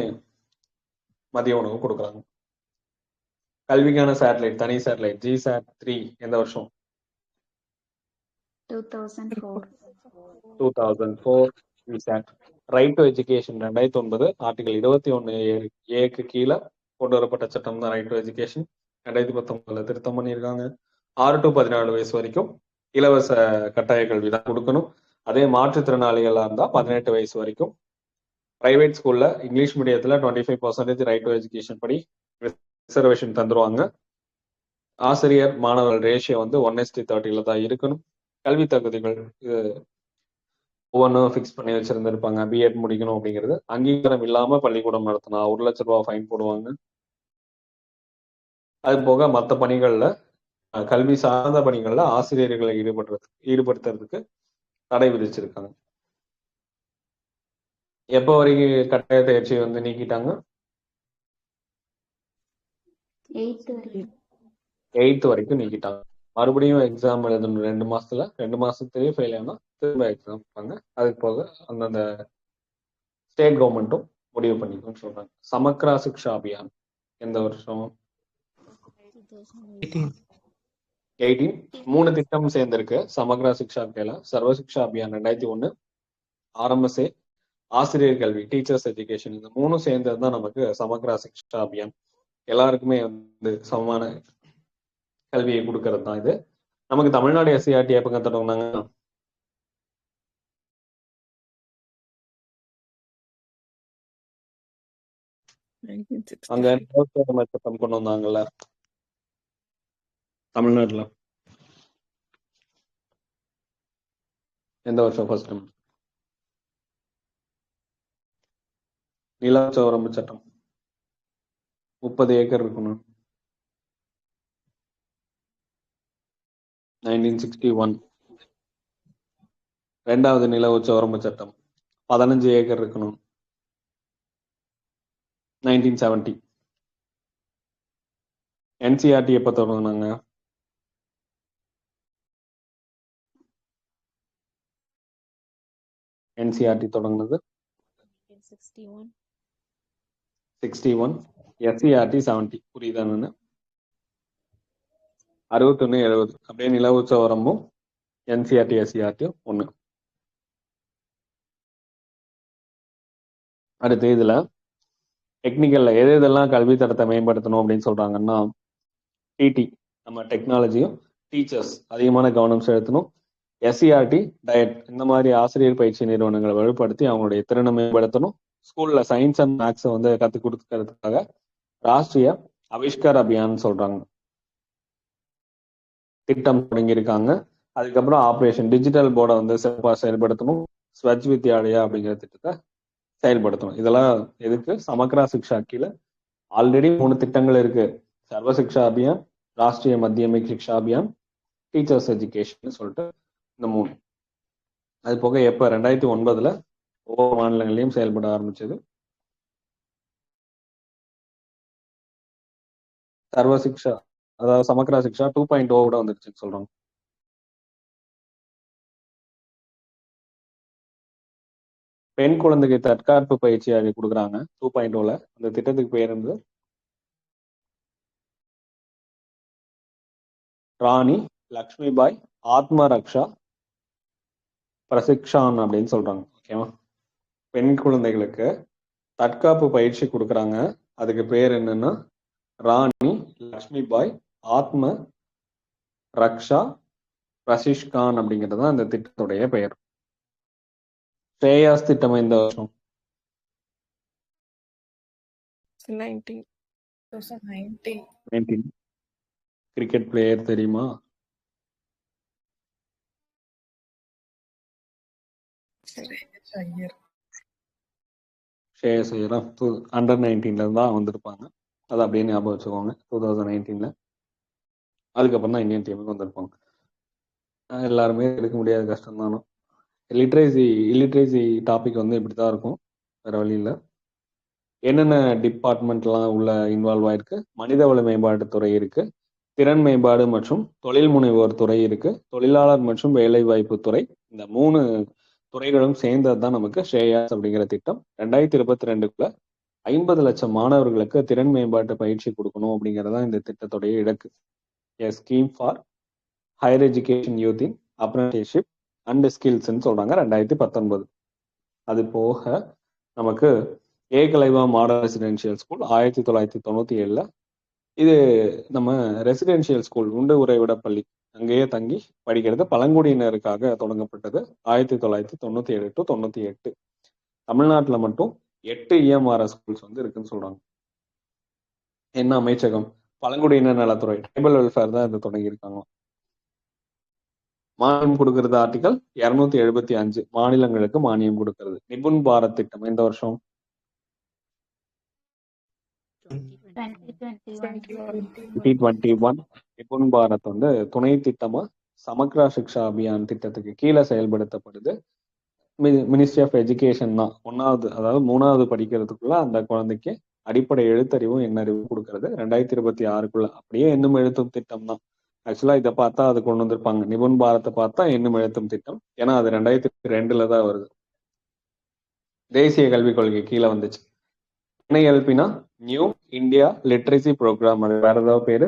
மதிய உணவு கொடுக்குறாங்க. கல்விக்கான சேட்டலைட் தனி சேட்டலைட் GSAT-3 எந்த வருஷம்? 2004. GSAT right to education 2009 article 21A கீழே கொண்டு வரப்பட்ட சட்டம் தான் ரைட் டு எஜுகேஷன். 2019 திருத்தம் பண்ணியிருக்காங்க. 6 to 14 வயசு வரைக்கும் இலவச கட்டாய கல்வி தான் கொடுக்கணும். அதே மாற்றுத்திறனாளிகளா இருந்தா 18 வயசு வரைக்கும் பிரைவேட் ஸ்கூல்ல இங்கிலீஷ் மீடியத்துல 25% ரைட் டு எஜுகேஷன் படி ரிசர்வேஷன் தந்துருவாங்க. ஆசிரியர் மாணவர்கள் ரேஷியோ 1:30 தான் இருக்கணும். கல்வி தகுதிகள் இது ஒவ்வொன்றும் ஃபிக்ஸ் பண்ணி வச்சிருந்திருப்பாங்க. பிஎட் முடிக்கணும் அப்படிங்கிறது. அங்கீகாரம் இல்லாம பள்ளிக்கூடம் நடத்தினா 1 லட்சம் ரூபாய் ஃபைன் போடுவாங்க. அது போக மற்ற பணிகள்ல கல்வி சார்ந்த பணிகள்ல ஆசிரியர்களை ஈடுபடுத்துறதுக்கு தடை விதிச்சிருக்காங்க. எப்ப வரைக்கும் கட்டாய தேர்ச்சி நீக்கிட்டாங்க? 8th வரைக்கும் நீக்கிட்டாங்க. மறுபடியும் எக்ஸாம் எழுதணும் 2 மாசத்துல. 2 மாசத்துலயே ஃபெயில் ஆனா திரும்ப எக்ஸாம் வைப்பாங்க. அதுக்கு போக அந்தந்த ஸ்டேட் கவர்மெண்ட்டும் முடிவு பண்ணிக்கணும்னு சொல்றாங்க. சமக்ரா சிக்ஷா அபியான் எந்த வருஷம்? 18. 3 திட்டம் சேர்ந்திருக்கு சமக்ரா சிக்ஷா அபியான். சர்வ சிக்ஷா அபியான் 2001, RMSA ஆசிரியர் கல்வி டீச்சர்ஸ் எஜுகேஷன், இந்த 3 சேர்ந்தது தான் நமக்கு சமக்ரா சிக்ஷா அபியான். எல்லாருக்குமே சமமான கல்வியை கொடுக்கறது தான் இது. நமக்கு தமிழ்நாடு எஸ்சிஆர்டி எப்பங்க தொடங்கினாங்க? அங்க நிலவுச்சோரமை சட்டம் கொண்டு வந்தாங்கல்ல தமிழ்நாட்டுல, எந்த வருஷம் ஃபர்ஸ்ட் டைம் நிலவுச்சோரமை சட்டம்? 30 ஏக்கர் இருக்கணும். 1961. ரெண்டாவது நில உச்சவரம்பு சட்டம் 15 ஏக்கர் இருக்கணும். 1970. என்சிஆர்டி எப்ப தொடங்கினாங்க? என்சிஆர்டி தொடங்கினது 61. எஸ்சிஆர்டி 70. புரியுதா? 61, 70. அப்படியே நில உச்சவரம்பும் என்சிஆர்டி எஸ்சிஆர்டியும் ஒண்ணு. அடுத்து இதுல டெக்னிக்கல்ல எது எதெல்லாம் கல்வி தரத்தை மேம்படுத்தணும் அப்படின்னு சொல்றாங்கன்னா, டிடி நம்ம டெக்னாலஜியும் டீச்சர்ஸ் அதிகமான கவனம் செலுத்தணும். எஸ்சிஆர்டி டயட் இந்த மாதிரி ஆசிரியர் பயிற்சி நிறுவனங்களை வலுப்படுத்தி அவங்களுடைய திறனை மேம்படுத்தணும். ஸ்கூல்ல சயின்ஸ் அண்ட் மேக்ஸை வந்து கற்றுக் கொடுக்கறதுக்காக ராஷ்டிரிய அவிஷ்கார் அபியான் சொல்றாங்க திட்டம் தொடங்கியிருக்காங்க. அதுக்கப்புறம் ஆப்ரேஷன் டிஜிட்டல் போர்டை வந்து சிறப்பாக செயல்படுத்தணும். ஸ்வச் வித்யாலயா அப்படிங்கிற திட்டத்தை செயல்படுத்தணும். இதெல்லாம் எதுக்கு? சமக்ரா சிக்ஷா கீழே ஆல்ரெடி 3 திட்டங்கள் இருக்கு. சர்வ சிக்ஷா அபியான், ராஷ்டிரிய மத்தியமிக் சிக்ஷா அபியான், டீச்சர்ஸ் எஜுகேஷன் சொல்லிட்டு இந்த 3. அது போக எப்ப 2009 ஒவ்வொரு மாநிலங்களையும் செயல்பட ஆரம்பிச்சது. சர்வ சிக்ஷா அதாவது சமக்ரா சிக்ஷா 2.0 கூட வந்துருச்சுன்னு சொல்றாங்க. பெண் குழந்தைக்கு தற்காப்பு பயிற்சி அது கொடுக்குறாங்க 2.0ல. அந்த திட்டத்துக்கு பேர் இருந்து ராணி லக்ஷ்மிபாய் ஆத்ம ரக்ஷா பிரசிக்ஷான் அப்படின்னு சொல்றாங்க. ஓகேவா? பெண் குழந்தைகளுக்கு தற்காப்பு பயிற்சி கொடுக்குறாங்க. அதுக்கு பேர் என்னன்னா ராணி லக்ஷ்மிபாய் ஆத்ம ரக்ஷா பிரசிஷ்கான் அப்படிங்கிறது தான் அந்த திட்டத்துடைய பெயர். ஸ்ரேயாஸ் திட்டம் இந்த வருஷம் 19. கிரிக்கெட் பிளேயர் தெரியுமா? ஸ்ரேயஸ் ஐயரா அண்டர் 19ல தான் வந்திருப்பாங்க. அதை அப்படியே ஞாபகம் வச்சுக்கோங்க. 2019ல அதுக்கப்புறம் தான் இந்தியன் டீமுக்கு வந்திருப்பாங்க. எல்லாருமே எடுக்க முடியாத கஷ்டம் தானோ. இல்லிட்ரேசி டாபிக் வந்து இப்படி தான் இருக்கும், வேற வழி இல்லை. என்னென்ன டிபார்ட்மெண்ட்லாம் உள்ள இன்வால்வ் ஆயிருக்கு? மனிதவள மேம்பாட்டு துறை இருக்கு, திறன் மேம்பாடு மற்றும் தொழில் முனைவோர் துறை இருக்கு, தொழிலாளர் மற்றும் வேலைவாய்ப்பு துறை. இந்த 3 துறைகளும் சேர்ந்தது தான் நமக்கு ஸ்ரேயாஸ் அப்படிங்கிற திட்டம். 2022க்குள்ள 50 லட்சம் மாணவர்களுக்கு திறன் மேம்பாட்டு பயிற்சி கொடுக்கணும் அப்படிங்கிறதா இந்த திட்டத்துடைய இலக்கு. A scheme for higher education youth in apprenticeship and ஸ்கில்ஸ்ன்னு சொல்றாங்க 2019. அது போக நமக்கு ஏகலைவா மாடல் ரெசிடென்ஷியல் ஸ்கூல் 1997ல, இது நம்ம ரெசிடென்ஷியல் ஸ்கூல் உண்டு உறைவிட பள்ளி அங்கேயே தங்கி படிக்கிறது பழங்குடியினருக்காக தொடங்கப்பட்டது 1997 to 98. தமிழ்நாட்டுல மட்டும் 8 EMRS ஸ்கூல்ஸ் வந்து இருக்குன்னு சொல்றாங்க. என்ன அமைச்சகம்? பழங்குடியினர் நலத்துறை, ட்ரைபல் வெல்ஃபேர் தான் இது தொடங்கியிருக்காங்க. மானியம் கொடுக்கறது ஆர்டிகல் 275 மாநிலங்களுக்கு மானியம் கொடுக்கறது. நிபுன் பாரத் திட்டம் இந்த வருஷம் 2021. நிபுன் பாரத் வந்து துணை திட்டமா சமக்ரா சிக்ஷா அபியான் திட்டத்துக்கு கீழே செயல்படுத்தப்படுது. மினிஸ்ட்ரி ஆஃப் எஜுகேஷன் தான் 1வது அதாவது 3வது படிக்கிறதுக்குள்ள அந்த குழந்தைக்கு அடிப்படை எழுத்தறிவும் எண்ணறிவும் கொடுக்கறது 2026க்குள்ள. அப்படியே எண்ணும் எழுத்தும் திட்டம் தான். ஆக்சுவலா இதை பார்த்தா அது கொண்டு வந்திருப்பாங்க. நிபுன் பாரத்தை பார்த்தா எண்ணும் எழுத்தும் திட்டம், ஏன்னா அது 2002ல தான் வருது. தேசிய கல்விக் கொள்கை கீழே வந்துச்சு. NILPனா நியூ இந்தியா லிட்ரேசி ப்ரோக்ராம். அது வேற ஏதாவது பேரு?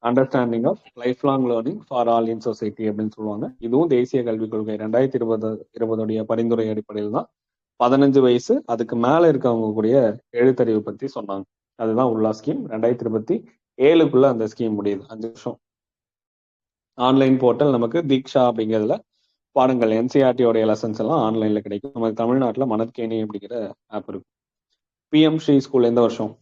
Understanding of life long learning for all in society அப்படின்னு சொல்லுவாங்க. இதுவும் தேசிய கல்விக் கொள்கை 2020 பரிந்துரை அடிப்படையில் தான் 15 வயசு அதுக்கு மேல இருக்கவங்க கூடிய எழுத்தறிவு பத்தி சொன்னாங்க. அதுதான் உல்லா ஸ்கீம். 2027 அந்த ஸ்கீம் முடியுது, 5 வருஷம். ஆன்லைன் போர்ட்டல் நமக்கு தீக்ஷா அப்படிங்கிறதுல பாடங்கள் என்சிஆர்டியோடைய லெசன்ஸ் எல்லாம் ஆன்லைன்ல கிடைக்கும். நமக்கு தமிழ்நாட்டில் மனத்கேணி அப்படிங்கிற ஆப் இருக்கு. பிஎம் ஸ்ரீ ஸ்கூல் எந்த வருஷம்?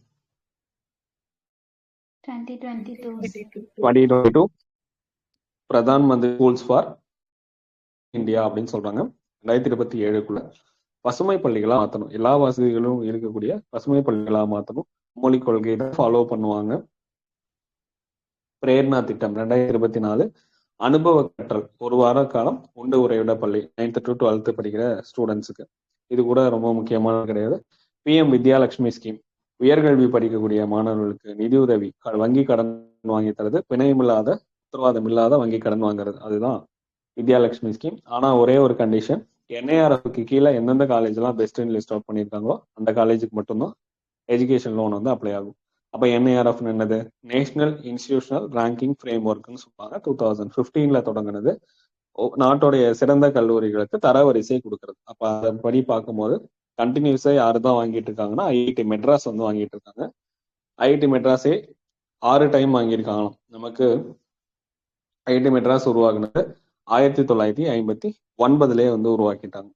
2022. 2022. Pradhan Mantri schools for India அப்படின்னு சொல்றாங்க. 2027 பசுமை பள்ளிகளா மாற்றணும், எல்லா வசதிகளும் இருக்கக்கூடிய பசுமை பள்ளிகளா மாற்றணும். மொழி கொள்கையை ஃபாலோ பண்ணுவாங்க. பிரேரணா திட்டம் 2024 அனுபவ கற்றல், 1 வார காலம் உண்டு உறைவிட பள்ளி 9th to 12th படிக்கிற ஸ்டூடெண்ட்ஸுக்கு. இது கூட ரொம்ப முக்கியமான கிடையாது. பிஎம் வித்யாலட்சுமி ஸ்கீம், உயர்கல்வி படிக்கக்கூடிய மாணவர்களுக்கு நிதி உதவி, வங்கி கடன் வாங்கி தரது, பிணையமில்லாத உத்தரவாதம் இல்லாத வங்கி கடன் வாங்குறது, அதுதான் வித்யாலட்சுமி ஸ்கீம். ஆனா ஒரே ஒரு கண்டிஷன், என்ஐஆர்எஃப்க்கு கீழே எந்தெந்த காலேஜ் எல்லாம் பெஸ்ட்னு லிஸ்ட் அவுட் பண்ணியிருக்காங்களோ அந்த காலேஜுக்கு மட்டும்தான் எஜுகேஷன் லோன் வந்து அப்ளை ஆகும். அப்ப என்ஐஆர்எஃப் என்னது? நேஷனல் இன்ஸ்டிடியூஷனல் ரேங்கிங் ஃப்ரேம் ஒர்க்னு சொல்லுவாங்க. 2015 தொடங்கினது. நாட்டுடைய சிறந்த கல்லூரிகளுக்கு தரவரிசை கொடுக்கறது. அப்ப அதன்படி பார்க்கும்போது கண்டினியூஸா யாரு தான் வாங்கிட்டு இருக்காங்கன்னா ஐஐடி மெட்ராஸ் வந்து வாங்கிட்டு இருக்காங்க. ஐஐடி மெட்ராஸே 6 டைம் வாங்கியிருக்காங்களாம். நமக்கு ஐஐடி மெட்ராஸ் உருவாக்குனது 1959 வந்து உருவாக்கிட்டாங்க.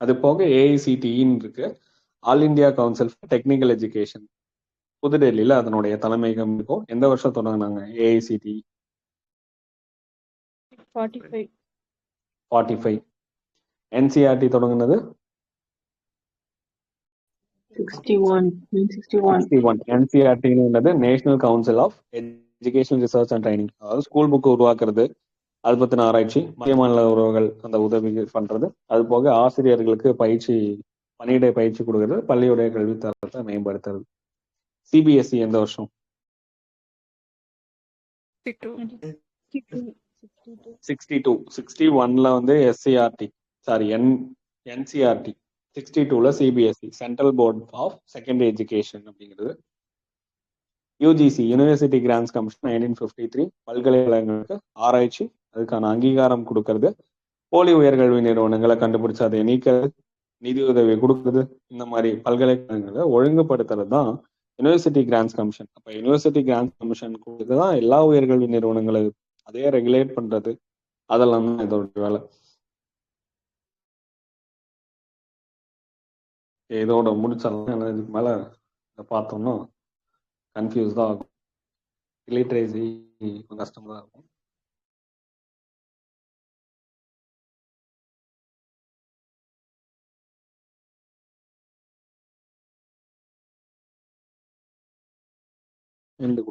அது போக ஏஐசிடிஇன்னு இருக்கு, all India council for technical education. புதுடெல்லியில அதனுடைய தலைமையகம் இருக்கும். எந்த வருஷம் தொடங்கினாங்க ஏஐசிடி? 45. 45. என்சிஆர்டி தொடங்கினது 61. NCRT national council of education research and training. அதாவது ஸ்கூல் புக் உருவாக்குறது, அது பத்தின ஆராய்ச்சி, மத்திய மாநில உறவுகள் அந்த உதவி பண்றது, அது போக ஆசிரியர்களுக்கு பணியிடை பயிற்சி கொடுக்கறது, பள்ளியுடைய கல்வி தரத்தை மேம்படுத்துறது. சிபிஎஸ்இ எந்த வருஷம்? 62. 61 வந்து SCERT, sorry NCERT. 62 CBSE, central board of secondary education அப்படிங்கிறது. யூஜிசி, யூனிவர்சிட்டி கிராண்ட்ஸ் கமிஷன் 1953, பல்கலைக்கழகங்களுக்கு ஆராய்ச்சி அதுக்கான அங்கீகாரம் கொடுக்கறது, போலி உயர்கல்வி நிறுவனங்களை கண்டுபிடிச்சு அதை நீக்கிறது, நிதி உதவி கொடுக்குறது, இந்த மாதிரி பல்கலைக்கழகங்களை ஒழுங்குபடுத்துறது தான் யூனிவர்சிட்டி கிராண்ட்ஸ் கமிஷன். அப்ப யூனிவர்சிட்டி கிராண்ட்ஸ் கமிஷன் தான் எல்லா உயர்கல்வி நிறுவனங்களை அதே ரெகுலேட் பண்றது, அதெல்லாம் தான் இதோட வேலை. இதோட முடிச்சாலும் இதுக்கு மேல பார்த்தோம்னா கன்ஃபியூஸ் தான் ஆகும். லிட்ரேசி கஷ்டமா தான் இருக்கும். ரெண்டு